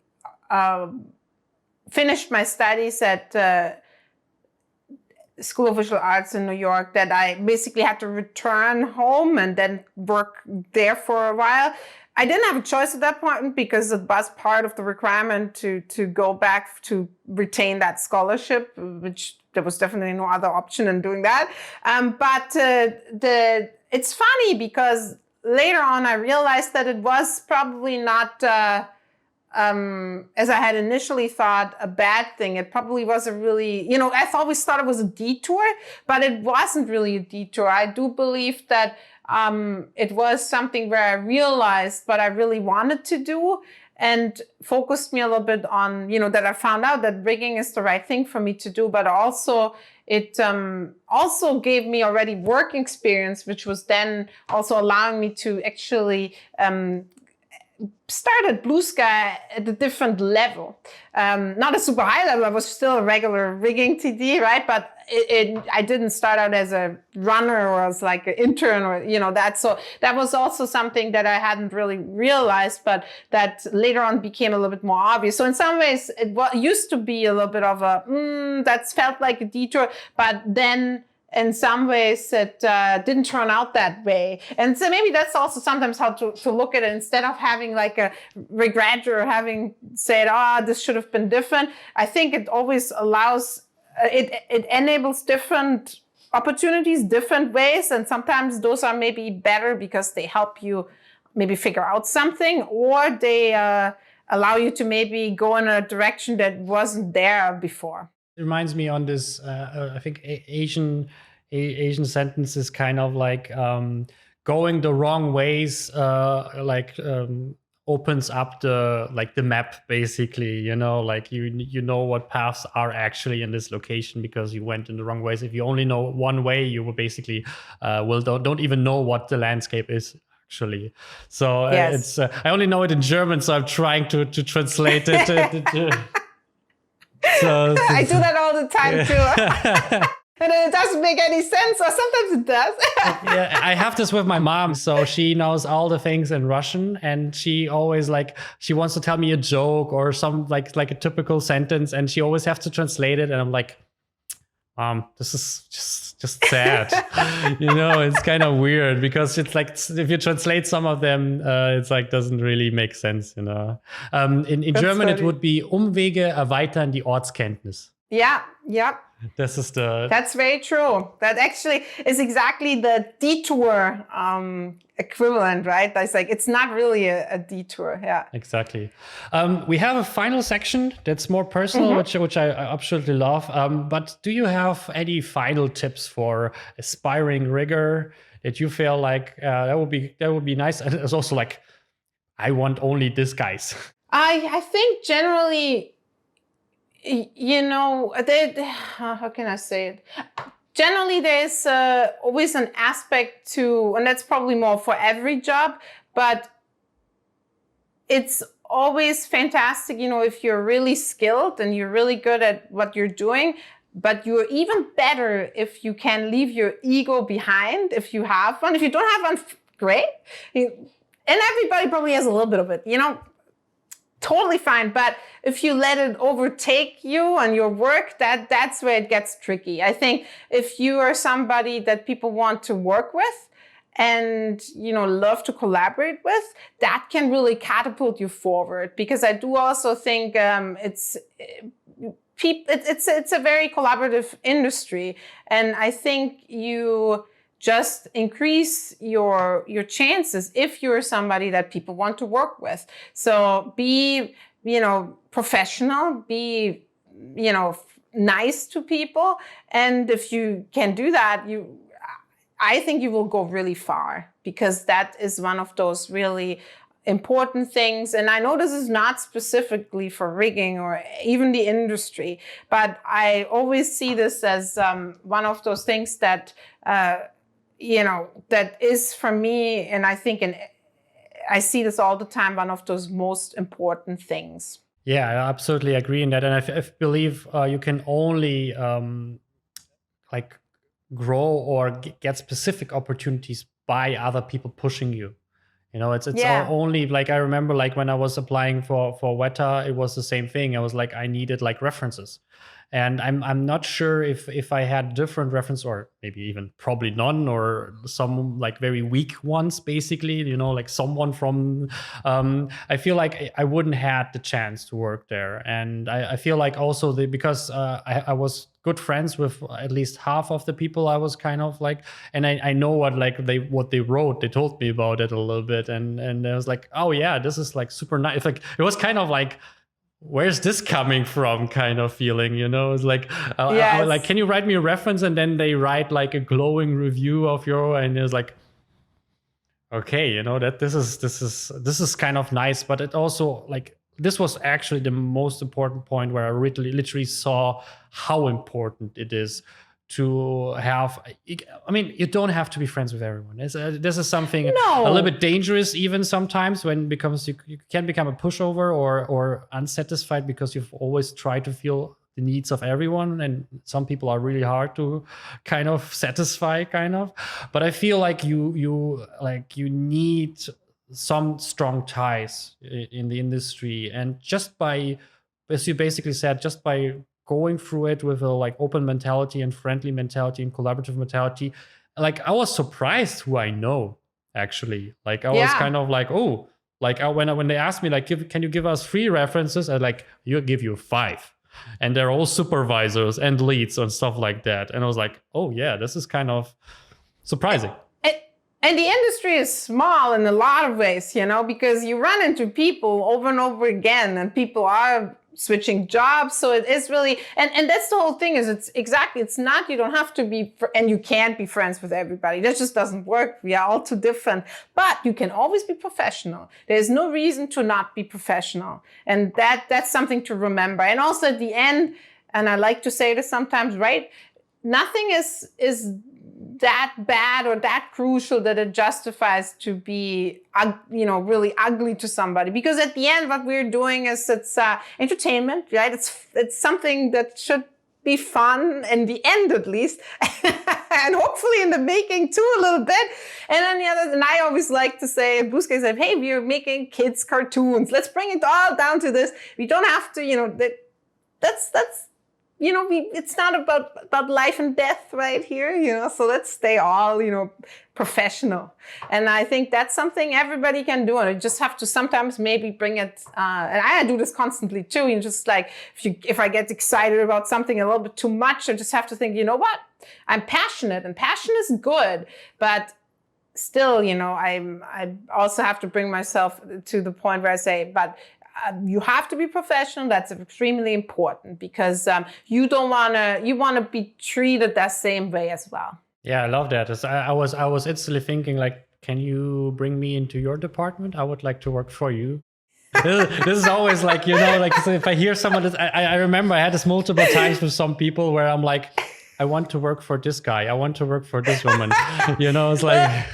finished my studies at School of Visual Arts in New York, that I basically had to return home and then work there for a while. I didn't have a choice at that point because it was part of the requirement to go back to retain that scholarship, which there was definitely no other option in doing that. But it's funny because later on I realized that it was probably not as I had initially thought, a bad thing. It probably was a really, I always thought it was a detour, but it wasn't really a detour. I do believe that it was something where I realized what I really wanted to do and focused me a little bit on, that I found out that rigging is the right thing for me to do, but also it also gave me already work experience, which was then also allowing me to actually start at Blue Sky at a different level. Not a super high level, I was still a regular rigging TD, right? But I didn't start out as a runner or as like an intern or, that. So that was also something that I hadn't really realized, but that later on became a little bit more obvious. So in some ways, it used to be a little bit of that's felt like a detour, but then in some ways it didn't turn out that way. And so maybe that's also sometimes how to look at it. Instead of having like a regret or having said, this should have been different, I think it always allows, it enables different opportunities, different ways. And sometimes those are maybe better because they help you maybe figure out something, or they allow you to maybe go in a direction that wasn't there before.
It reminds me on this, I think Asian sentence is kind of like going the wrong ways, opens up the map basically, like you know what paths are actually in this location because you went in the wrong ways. If you only know one way, you will basically don't even know what the landscape is actually. So
yes.
It's I only know it in German, so I'm trying to translate it. So,
I do that all the time too. And it doesn't make any sense, or sometimes it does.
Yeah, I have this with my mom. So she knows all the things in Russian, and she always she wants to tell me a joke or some like a typical sentence, and she always has to translate it. And I'm like, Mom, this is just sad. It's kind of weird because it's like if you translate some of them, it's like doesn't really make sense. In German,
funny.
it would be Umwege erweitern die Ortskenntnis.
Yeah.
That's
very true. That actually is exactly the detour equivalent, right? That's like, it's not really a detour. Yeah,
exactly. We have a final section that's more personal, which I absolutely love. But do you have any final tips for aspiring rigger that you feel like that would be nice? And it's also like, I want only this guys.
I think generally, how can I say it? Generally, there's always an aspect to, and that's probably more for every job, but it's always fantastic, if you're really skilled and you're really good at what you're doing, but you're even better if you can leave your ego behind, if you have one. If you don't have one, great. And everybody probably has a little bit of it, totally fine. But if you let it overtake you and your work, that's where it gets tricky. I think if you are somebody that people want to work with and, love to collaborate with, that can really catapult you forward. Because I do also think it's a very collaborative industry. And I think you just increase your chances if you're somebody that people want to work with. So be, professional, be, nice to people. And if you can do that, I think you will go really far, because that is one of those really important things. And I know this is not specifically for rigging or even the industry, but I always see this as one of those things that, that is for me, and I think I see this all the time, one of those most important things.
Yeah, I absolutely agree in that. And I believe you can only grow or get specific opportunities by other people pushing you. It's only like, I remember like when I was applying for Weta, it was the same thing. I was like, I needed like references. And I'm not sure if I had different reference, or maybe even probably none, or some like very weak ones, basically, like someone from, I feel like I wouldn't had the chance to work there. And I feel like also because I was good friends with at least half of the people I was kind of like, and I know what they wrote. They told me about it a little bit, and I was like, oh yeah, this is like super nice. Like it was kind of like, where's this coming from kind of feeling, It's like,
Yes.
like, can you write me a reference? And then they write like a glowing review of your, and it's like, okay, that this is kind of nice, but it also like, this was actually the most important point where I literally saw how important it is to have. I mean, you don't have to be friends with everyone. This is something a little bit dangerous, even sometimes, when becomes you can become a pushover or unsatisfied because you've always tried to feel the needs of everyone, and some people are really hard to kind of satisfy, kind of. But I feel like you need some strong ties in the industry, and just by, as you basically said, just by going through it with a like open mentality and friendly mentality and collaborative mentality, like I was surprised who I know, actually. Like I was kind of like, oh, like when they asked me like, can you give us 3 references, I like, you give you 5, and they're all supervisors and leads and stuff like that, and I was like, oh yeah, this is kind of surprising.
And the industry is small in a lot of ways, because you run into people over and over again, and people are switching jobs. So it is really, and that's the whole thing, is it's not, you don't have to be, and you can't be friends with everybody. That just doesn't work. We are all too different, but you can always be professional. There's no reason to not be professional. And that's something to remember. And also at the end, and I like to say this sometimes, right? Nothing is that bad or that crucial that it justifies to be, really ugly to somebody. Because at the end, what we're doing is it's entertainment, right? It's something that should be fun in the end, at least, and hopefully in the making too a little bit. And then and I always like to say at Blue Sky, hey, we're making kids cartoons. Let's bring it all down to this. We don't have to, that's. It's not about life and death right here, so let's stay all, professional. And I think that's something everybody can do. And you just have to sometimes maybe bring it, and I do this constantly too. Just like, if I get excited about something a little bit too much, I just have to think, you know what? I'm passionate, and passion is good, but still, I also have to bring myself to the point where I say, but you have to be professional. That's extremely important, because you want to be treated that same way as well.
Yeah, I love that. I was instantly thinking like, can you bring me into your department? I would like to work for you. This is always like, like, so if I hear someone that I remember I had this multiple times with some people where I'm like, I want to work for this guy. I want to work for this woman. It's like,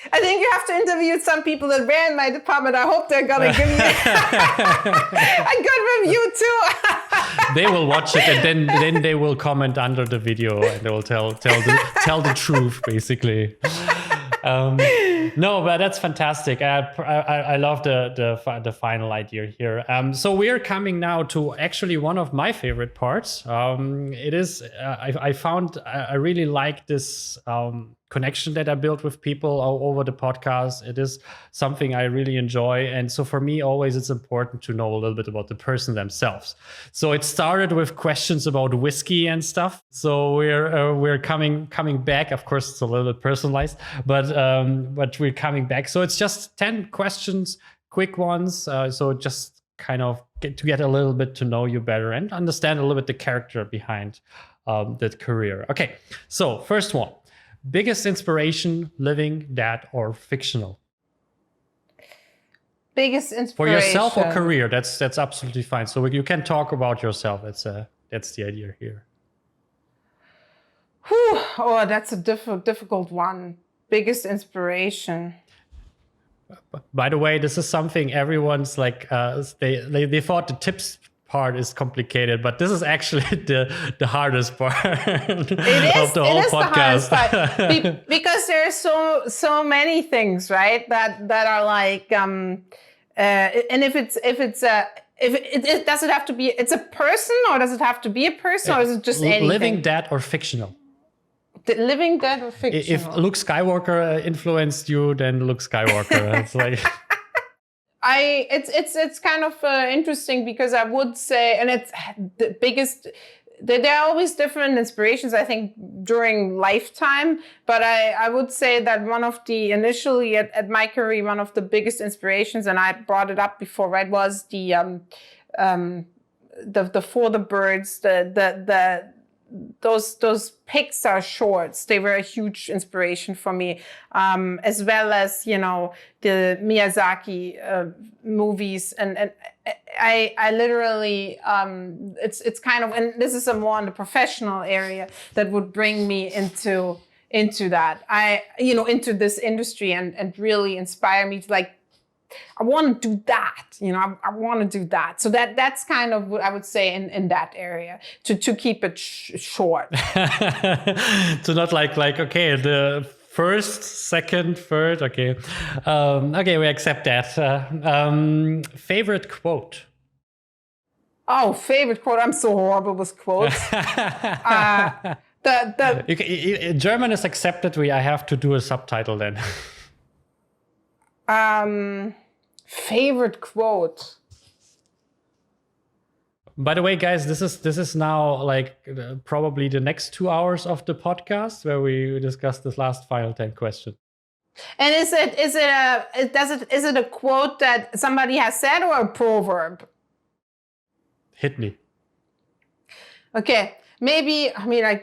I think you have to interview some people that were in my department. I hope they're gonna give me a good review too.
They will watch it, and then they will comment under the video, and they will tell the truth, basically. No, but that's fantastic. I love the final idea here. So we are coming now to actually one of my favorite parts. It is I really like this connection that I built with people over the podcast. It is something I really enjoy, and so for me, always it's important to know a little bit about the person themselves. So it started with questions about whiskey and stuff. So we're coming back. Of course, it's a little bit personalized, but we're coming back. So it's just 10 questions, quick ones. So just kind of get a little bit to know you better and understand a little bit the character behind that career. Okay, so first one. Biggest inspiration, living, dead, or fictional?
Biggest inspiration
for yourself or career? That's absolutely fine. So you can talk about yourself. That's the idea here.
Whew. Oh, that's a difficult one. Biggest inspiration.
By the way, this is something everyone's like. They thought the tips part is complicated, but this is actually the hardest part of the whole podcast.
The hardest part. Because there are so many things, right? That are like, and if it does it have to be? It's a person, or does it have to be a person, or is it just anything?
Living, dead, or fictional?
Living, dead, or fictional?
If Luke Skywalker influenced you, then Luke Skywalker. It's like.
It's kind of interesting, because I would say, and it's the biggest. there are always different inspirations, I think, during lifetime. But I would say that one of the, initially at my career, one of the biggest inspirations, and I brought it up before, right, was the For the Birds, those Pixar shorts. They were a huge inspiration for me, as well as, the Miyazaki movies. And I literally, it's kind of, and this is a more in the professional area that would bring me into that, into this industry and really inspire me to, like, I want to do that, I want to do that. So that's kind of what I would say in that area, to keep it short.
To not like, okay, the first, second, third, okay. Okay, we accept that. Favorite quote?
Oh, favorite quote. I'm so horrible with quotes.
German is accepted. I have to do a subtitle then.
Favorite quote.
By the way, guys, this is now like probably the next 2 hours of the podcast where we discuss this last final 10 question.
And is it a quote that somebody has said or a proverb?
Hit me.
Okay. Maybe,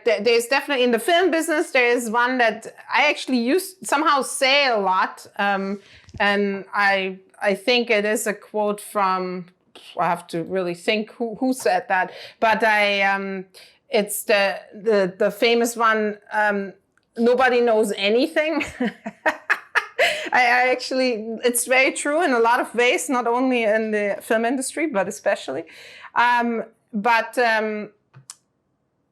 there's definitely, in the film business, there is one that I actually somehow say a lot. And I think it is a quote from, I have to really think who said that. But it's the famous one, nobody knows anything. I actually, it's very true in a lot of ways, not only in the film industry, but especially.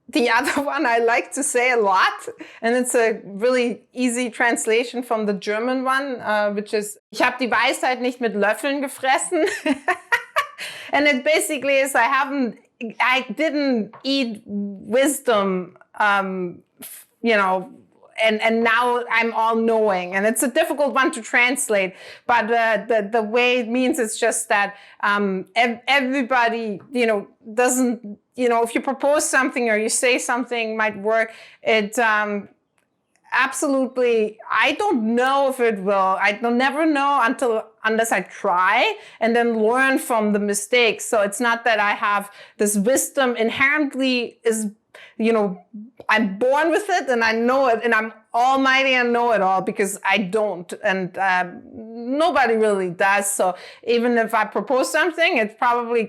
The other one I like to say a lot, and it's a really easy translation from the German one, which is, ich habe die Weisheit nicht mit Löffeln gefressen. And it basically is, I didn't eat wisdom, and now I'm all knowing. And it's a difficult one to translate, but the way it means, it's just that everybody, doesn't, if you propose something or you say something might work, it absolutely, I don't know if it will. I'll never know unless I try and then learn from the mistakes. So it's not that I have this wisdom inherently is, I'm born with it and I know it and I'm almighty and know it all, because I don't. And nobody really does. So even if I propose something, it's probably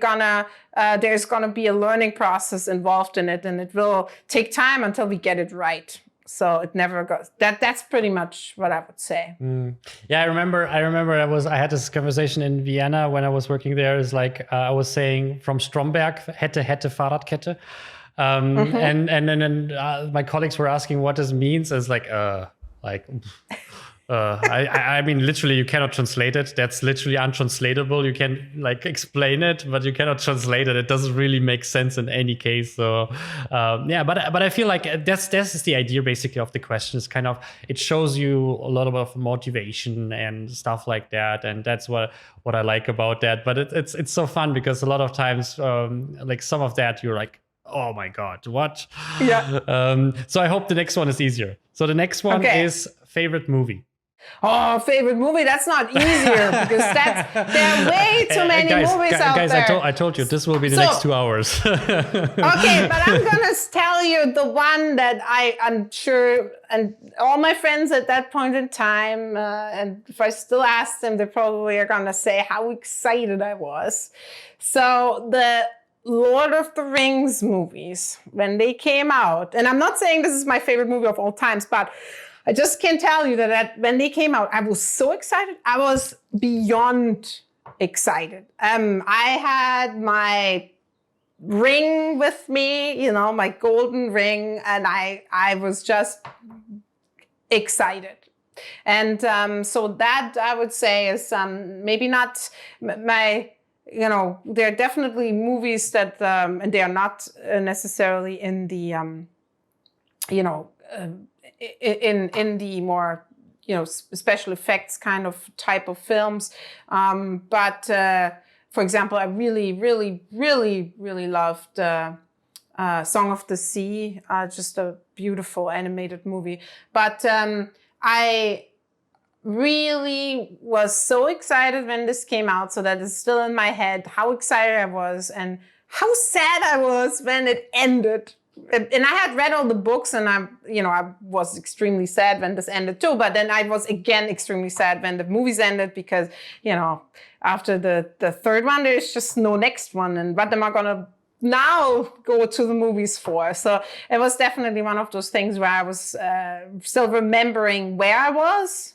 there's gonna be a learning process involved in it, and it will take time until we get it right. So it never goes. That's pretty much what I would say.
Yeah, I remember. I had this conversation in Vienna when I was working there. It's like I was saying from Stromberg, hätte Fahrradkette. And then my colleagues were asking what this means. It's like, I mean, literally, you cannot translate it. That's literally untranslatable. You can explain it, but you cannot translate it. It doesn't really make sense in any case. So, but I feel like that's the idea basically of the question. Is kind of, it shows you a lot of motivation and stuff like that, and that's what I like about that. But it's so fun because a lot of times, some of that you're like, oh my God, what? Yeah. So I hope the next one is easier. So the next one is favorite movie.
Oh, favorite movie? That's not easier because there are way too many movies out there.
Guys, I told you this will be the next 2 hours.
Okay, but I'm gonna tell you the one that I'm sure, and all my friends at that point in time, and if I still ask them, they probably are gonna say how excited I was. So the Lord of the Rings movies, when they came out, and I'm not saying this is my favorite movie of all times, but I just can tell you that when they came out, I was so excited. I was beyond excited. I had my ring with me, my golden ring, and I was just excited. And so that, I would say, is maybe not my... there are definitely movies that, and they are not necessarily in the, in the more, special effects kind of type of films. But for example, I really, really, really, really loved Song of the Sea, just a beautiful animated movie. But I really was so excited when this came out, so that is still in my head, how excited I was and how sad I was when it ended. And I had read all the books, and I was extremely sad when this ended too. But then I was again extremely sad when the movies ended, because, after the third one, there's just no next one. And what am I gonna now go to the movies for? So it was definitely one of those things where I was still remembering where I was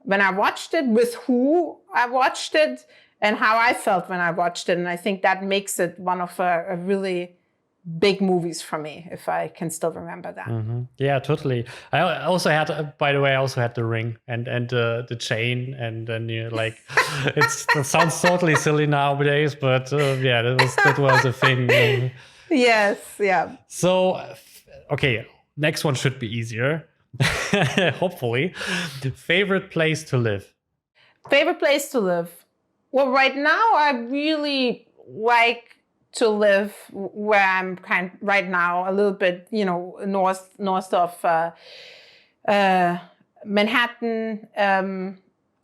when I watched it, with who I watched it, and how I felt when I watched it. And I think that makes it one of a really big movies for me, if I can still remember that.
Mm-hmm. Yeah, totally. I also had, by the way, the ring and the chain, and then that sounds totally silly nowadays, but that was a thing.
Yes, yeah.
So, okay, next one should be easier. Hopefully. Favorite place to live?
Favorite place to live? Well, right now I really like to live where I'm right now, a little bit, north of Manhattan, a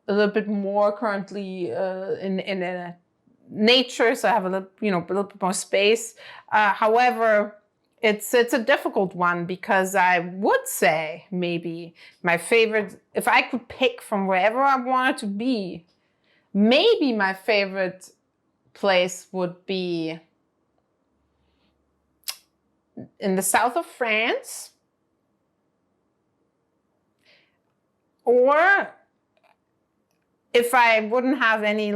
little bit more currently in nature, so I have a little bit more space. However, it's a difficult one, because I would say maybe my favorite, if I could pick from wherever I wanted to be, maybe my favorite place would be in the south of France, or if I wouldn't have any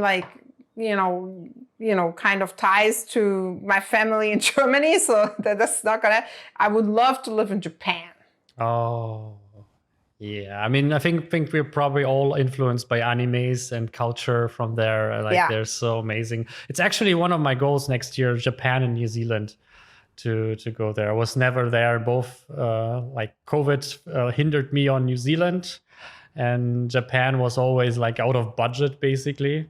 kind of ties to my family in Germany, so that's not gonna, I would love to live in Japan.
Oh, yeah. I mean, I think we're probably all influenced by animes and culture from there. They're so amazing. It's actually one of my goals next year, Japan and New Zealand, to go there. I was never there. Both COVID hindered me on New Zealand, and Japan was always out of budget, basically.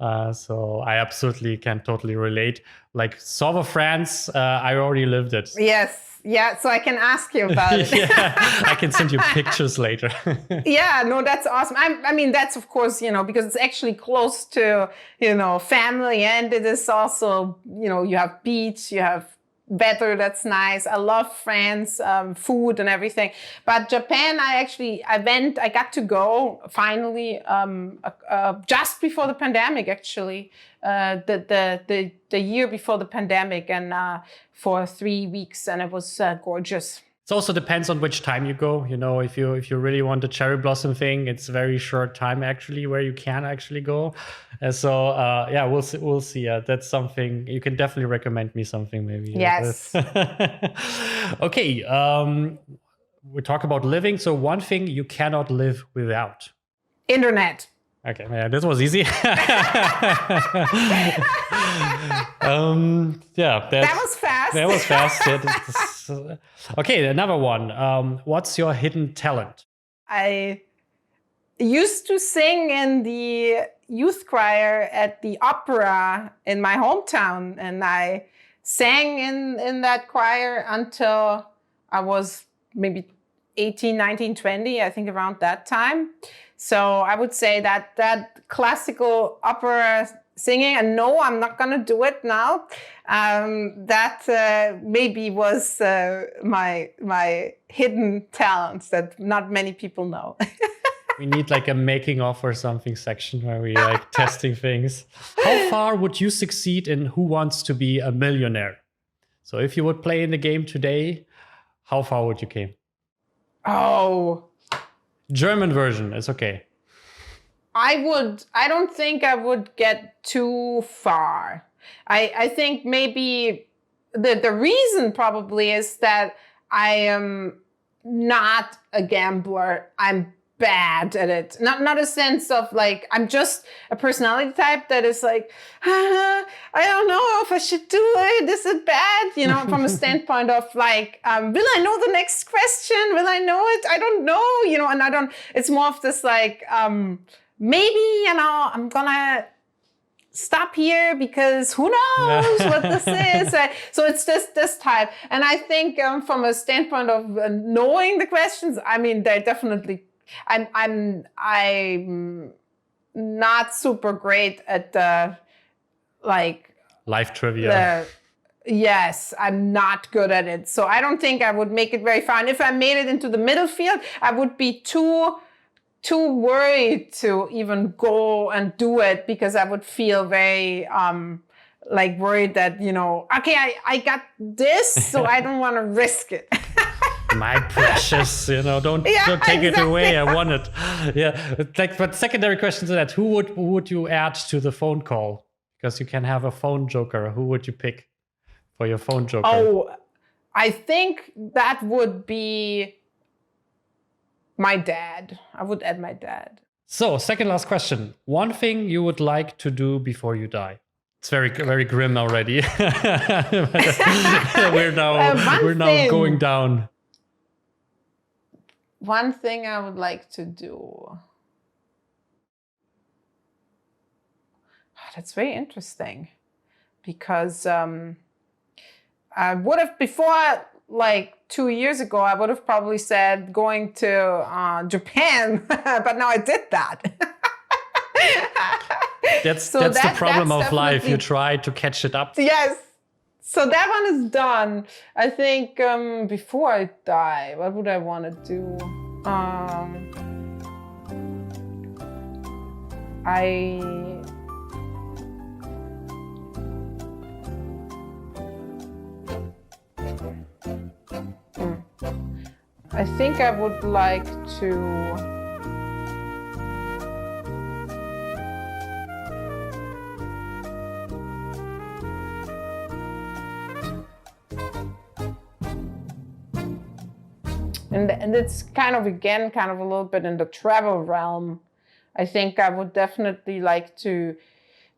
So I absolutely can totally relate. South of France, I already lived it.
Yes. Yeah, so I can ask you about it.
Yeah, I can send you pictures later.
Yeah, no, that's awesome. I mean, that's of course, because it's actually close to, family, and it is also, you have beach, you have weather that's nice. I love France, food and everything. But Japan, I got to go finally just before the pandemic, actually, the year before the pandemic, and for 3 weeks, and it was gorgeous.
It also depends on which time you go. If you really want the cherry blossom thing, it's very short time actually where you can actually go. So we'll see. That's something you can definitely recommend me something maybe.
Yes.
Okay. We talk about living. So one thing you cannot live without.
Internet.
Okay, yeah, this was easy.
That was fast.
That was fast. Okay, another one. What's your hidden talent?
I used to sing in the youth choir at the opera in my hometown, and I sang in that choir until I was maybe 18, 19, 20, I think around that time. So I would say that classical opera singing, and no, I'm not going to do it now. That maybe was my hidden talent that not many people know.
We need a making of or something section where we testing things. How far would you succeed in Who Wants to Be a Millionaire? So if you would play in the game today, how far would you came?
Oh.
German version, it's okay.
I don't think I would get too far. I think maybe the reason probably is that I am not a gambler. I'm bad at it. Not a sense of I'm just a personality type that is I don't know if I should do it. Is it bad? From a standpoint of will I know the next question? Will I know it? I don't know, and I don't, it's more of this maybe, I'm gonna stop here because who knows what this is. So it's this type. And I think from a standpoint of knowing the questions, I mean, they're definitely, I'm not super great at the, like,
live trivia.
Yes, I'm not good at it. So I don't think I would make it very far. And if I made it into the middle field, I would be too worried to even go and do it, because I would feel very like worried that, okay, I got this, so I don't want to risk it.
My precious, don't take it away. I want it. Yeah. But secondary question to that, who would you add to the phone call? Because you can have a phone joker. Who would you pick for your phone joker?
Oh, I think that would be my dad. I would add my dad.
So, second last question. One thing you would like to do before you die? It's very, very grim already. we're now going down.
One thing I would like to do. That's very interesting, because I would have before, like 2 years ago, I would have probably said going to Japan, but now I did that.
That's the problem of life. You try to catch it up.
Yes. So that one is done. I think before I die, what would I want to do? I think I would like to and it's kind of a little bit in the travel realm. I think I would definitely like to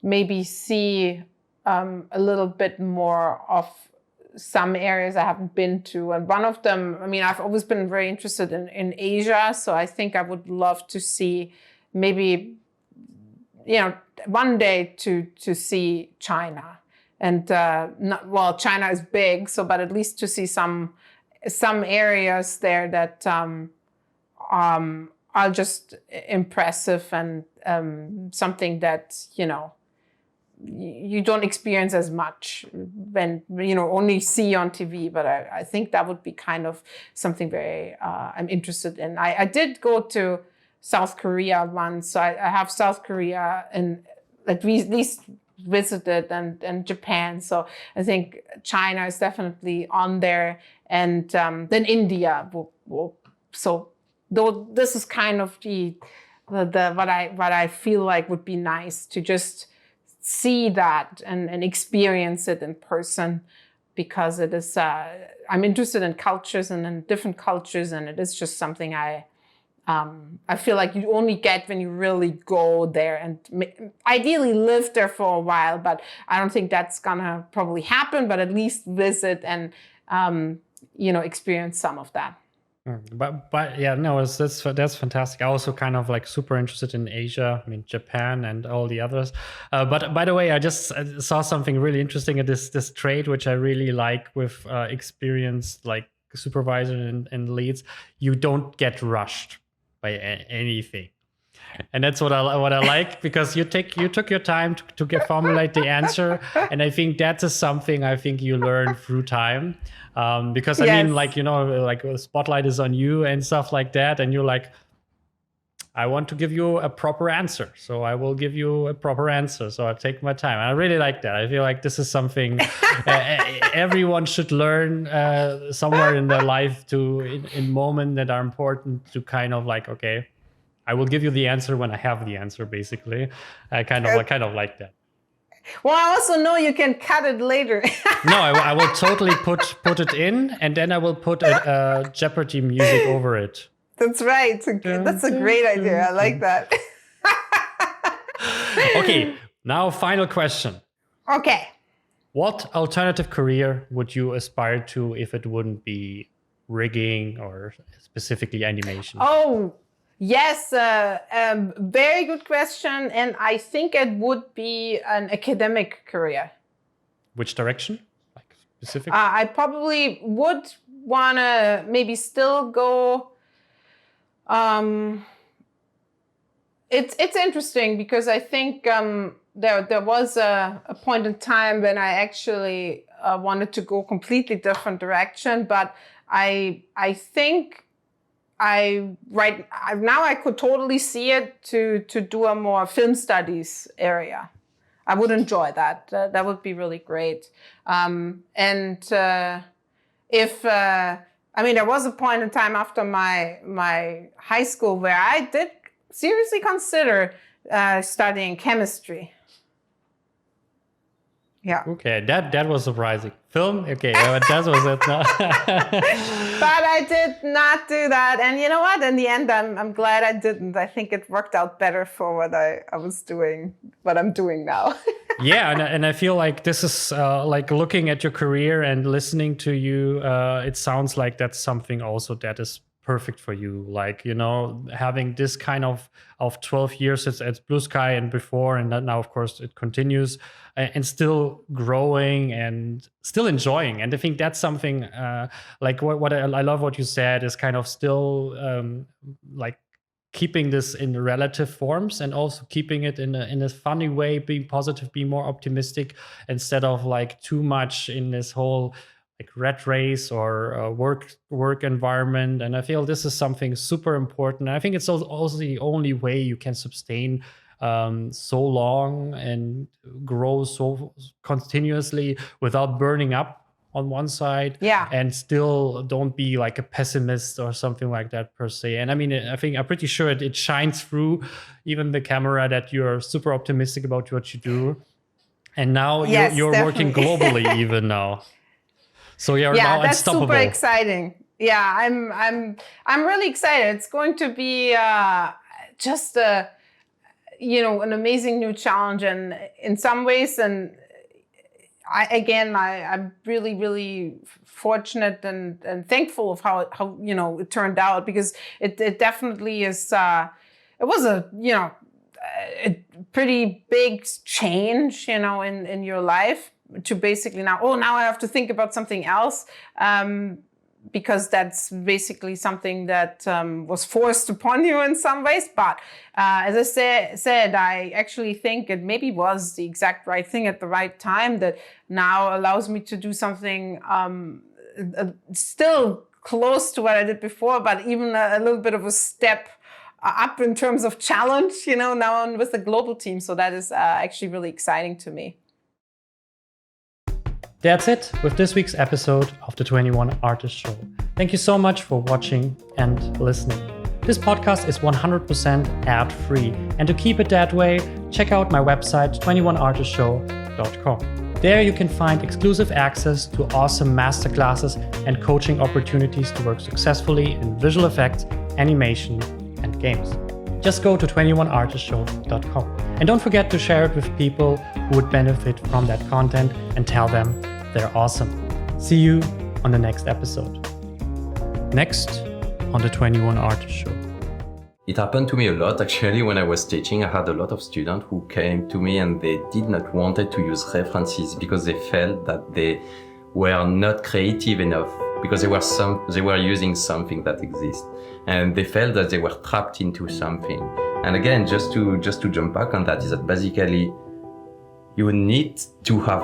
maybe see a little bit more of some areas I haven't been to. And one of them, I mean, I've always been very interested in Asia. So I think I would love to see maybe, one day to see China. And China is big, but at least to see some areas there that are just impressive and something that, you don't experience as much when, only see on TV. But I think that would be kind of something very I'm interested in. I did go to South Korea once. So I have South Korea and at least visited, and Japan. So I think China is definitely on there. And then India. So though this is kind of the what I feel like would be nice to just see that and experience it in person, because it is I'm interested in cultures and in different cultures, and it is just something I feel like you only get when you really go there and ideally live there for a while. But I don't think that's gonna probably happen, but at least visit and experience some of that.
But yeah, no, that's fantastic. I also kind of like super interested in Asia. I mean, Japan and all the others. But by the way, I just saw something really interesting at this trait, which I really like with experienced like supervisor and leads. You don't get rushed by anything. And that's what I like, because you took your time to formulate the answer, and I think that is something I think you learn through time, because yes. I mean, like like the spotlight is on you and stuff like that, and you're like, I want to give you a proper answer, so I will give you a proper answer. So I take my time. I really like that. I feel like this is something everyone should learn somewhere in their life, in moments that are important, to kind of like, okay, I will give you the answer when I have the answer, basically. I kind of like that.
Well, I also know you can cut it later.
No, I will totally put it in, and then I will put a Jeopardy music over it.
That's right. That's a great idea. I like that.
Okay, now final question.
Okay.
What alternative career would you aspire to if it wouldn't be rigging or specifically animation?
Oh, Yes, very good question. And I think it would be an academic career.
Which direction? Like specific?
I probably would want to maybe still go. It's interesting because I think there was a point in time when I actually wanted to go completely different direction, but I think now I could totally see it to do a more film studies area. I would enjoy that. That would be really great. There was a point in time after my high school where I did seriously consider studying chemistry. Yeah.
Okay, that was surprising. Film? Okay, that was it. No.
But I did not do that. And you know what? In the end, I'm glad I didn't. I think it worked out better for what I was doing, what I'm doing now.
Yeah, and I feel like this is like looking at your career and listening to you, it sounds like that's something also that is perfect for you. Like, having this kind of 12 years at Blue Sky and before, and now, of course, it continues, and still growing and still enjoying. And I think that's something like what I love what you said is kind of still like keeping this in relative forms and also keeping it in a funny way, being positive, being more optimistic, instead of like too much in this whole like rat race or work environment. And I feel this is something super important. And I think it's also the only way you can sustain so long and grow so continuously without burning up on one side.
Yeah.
And still don't be like a pessimist or something like that per se. And I mean, I'm pretty sure it shines through even the camera that you're super optimistic about what you do. And now you're working globally even now. So you're now
that's
unstoppable.
Super exciting. Yeah, I'm really excited. It's going to be just an amazing new challenge, and in some ways, and I'm really, really fortunate and thankful of how it turned out, because it definitely is. It was a pretty big change, in your life, to basically now I have to think about something else, because that's basically something that was forced upon you in some ways. But as I said, I actually think it maybe was the exact right thing at the right time, that now allows me to do something still close to what I did before, but even a little bit of a step up in terms of challenge, now I'm with the global team. So that is actually really exciting to me.
That's it with this week's episode of the 21 Artist Show. Thank you so much for watching and listening. This podcast is 100% ad-free, and to keep it that way, check out my website 21artistshow.com. There you can find exclusive access to awesome masterclasses and coaching opportunities to work successfully in visual effects, animation, and games. Just go to 21artistshow.com. And don't forget to share it with people who would benefit from that content and tell them they're awesome. See you on the next episode. Next on the 21 Artist Show.
It happened to me a lot actually when I was teaching. I had a lot of students who came to me and they did not want to use references because they felt that they were not creative enough, because they were using something that exists, and they felt that they were trapped into something. And again, just to jump back on that, is that basically you need to have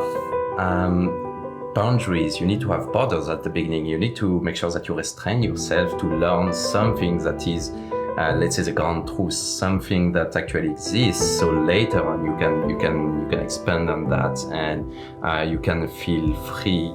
boundaries, you need to have borders at the beginning. You need to make sure that you restrain yourself to learn something that is, let's say, the ground truth, something that actually exists. So later on, you can expand on that, and you can feel free.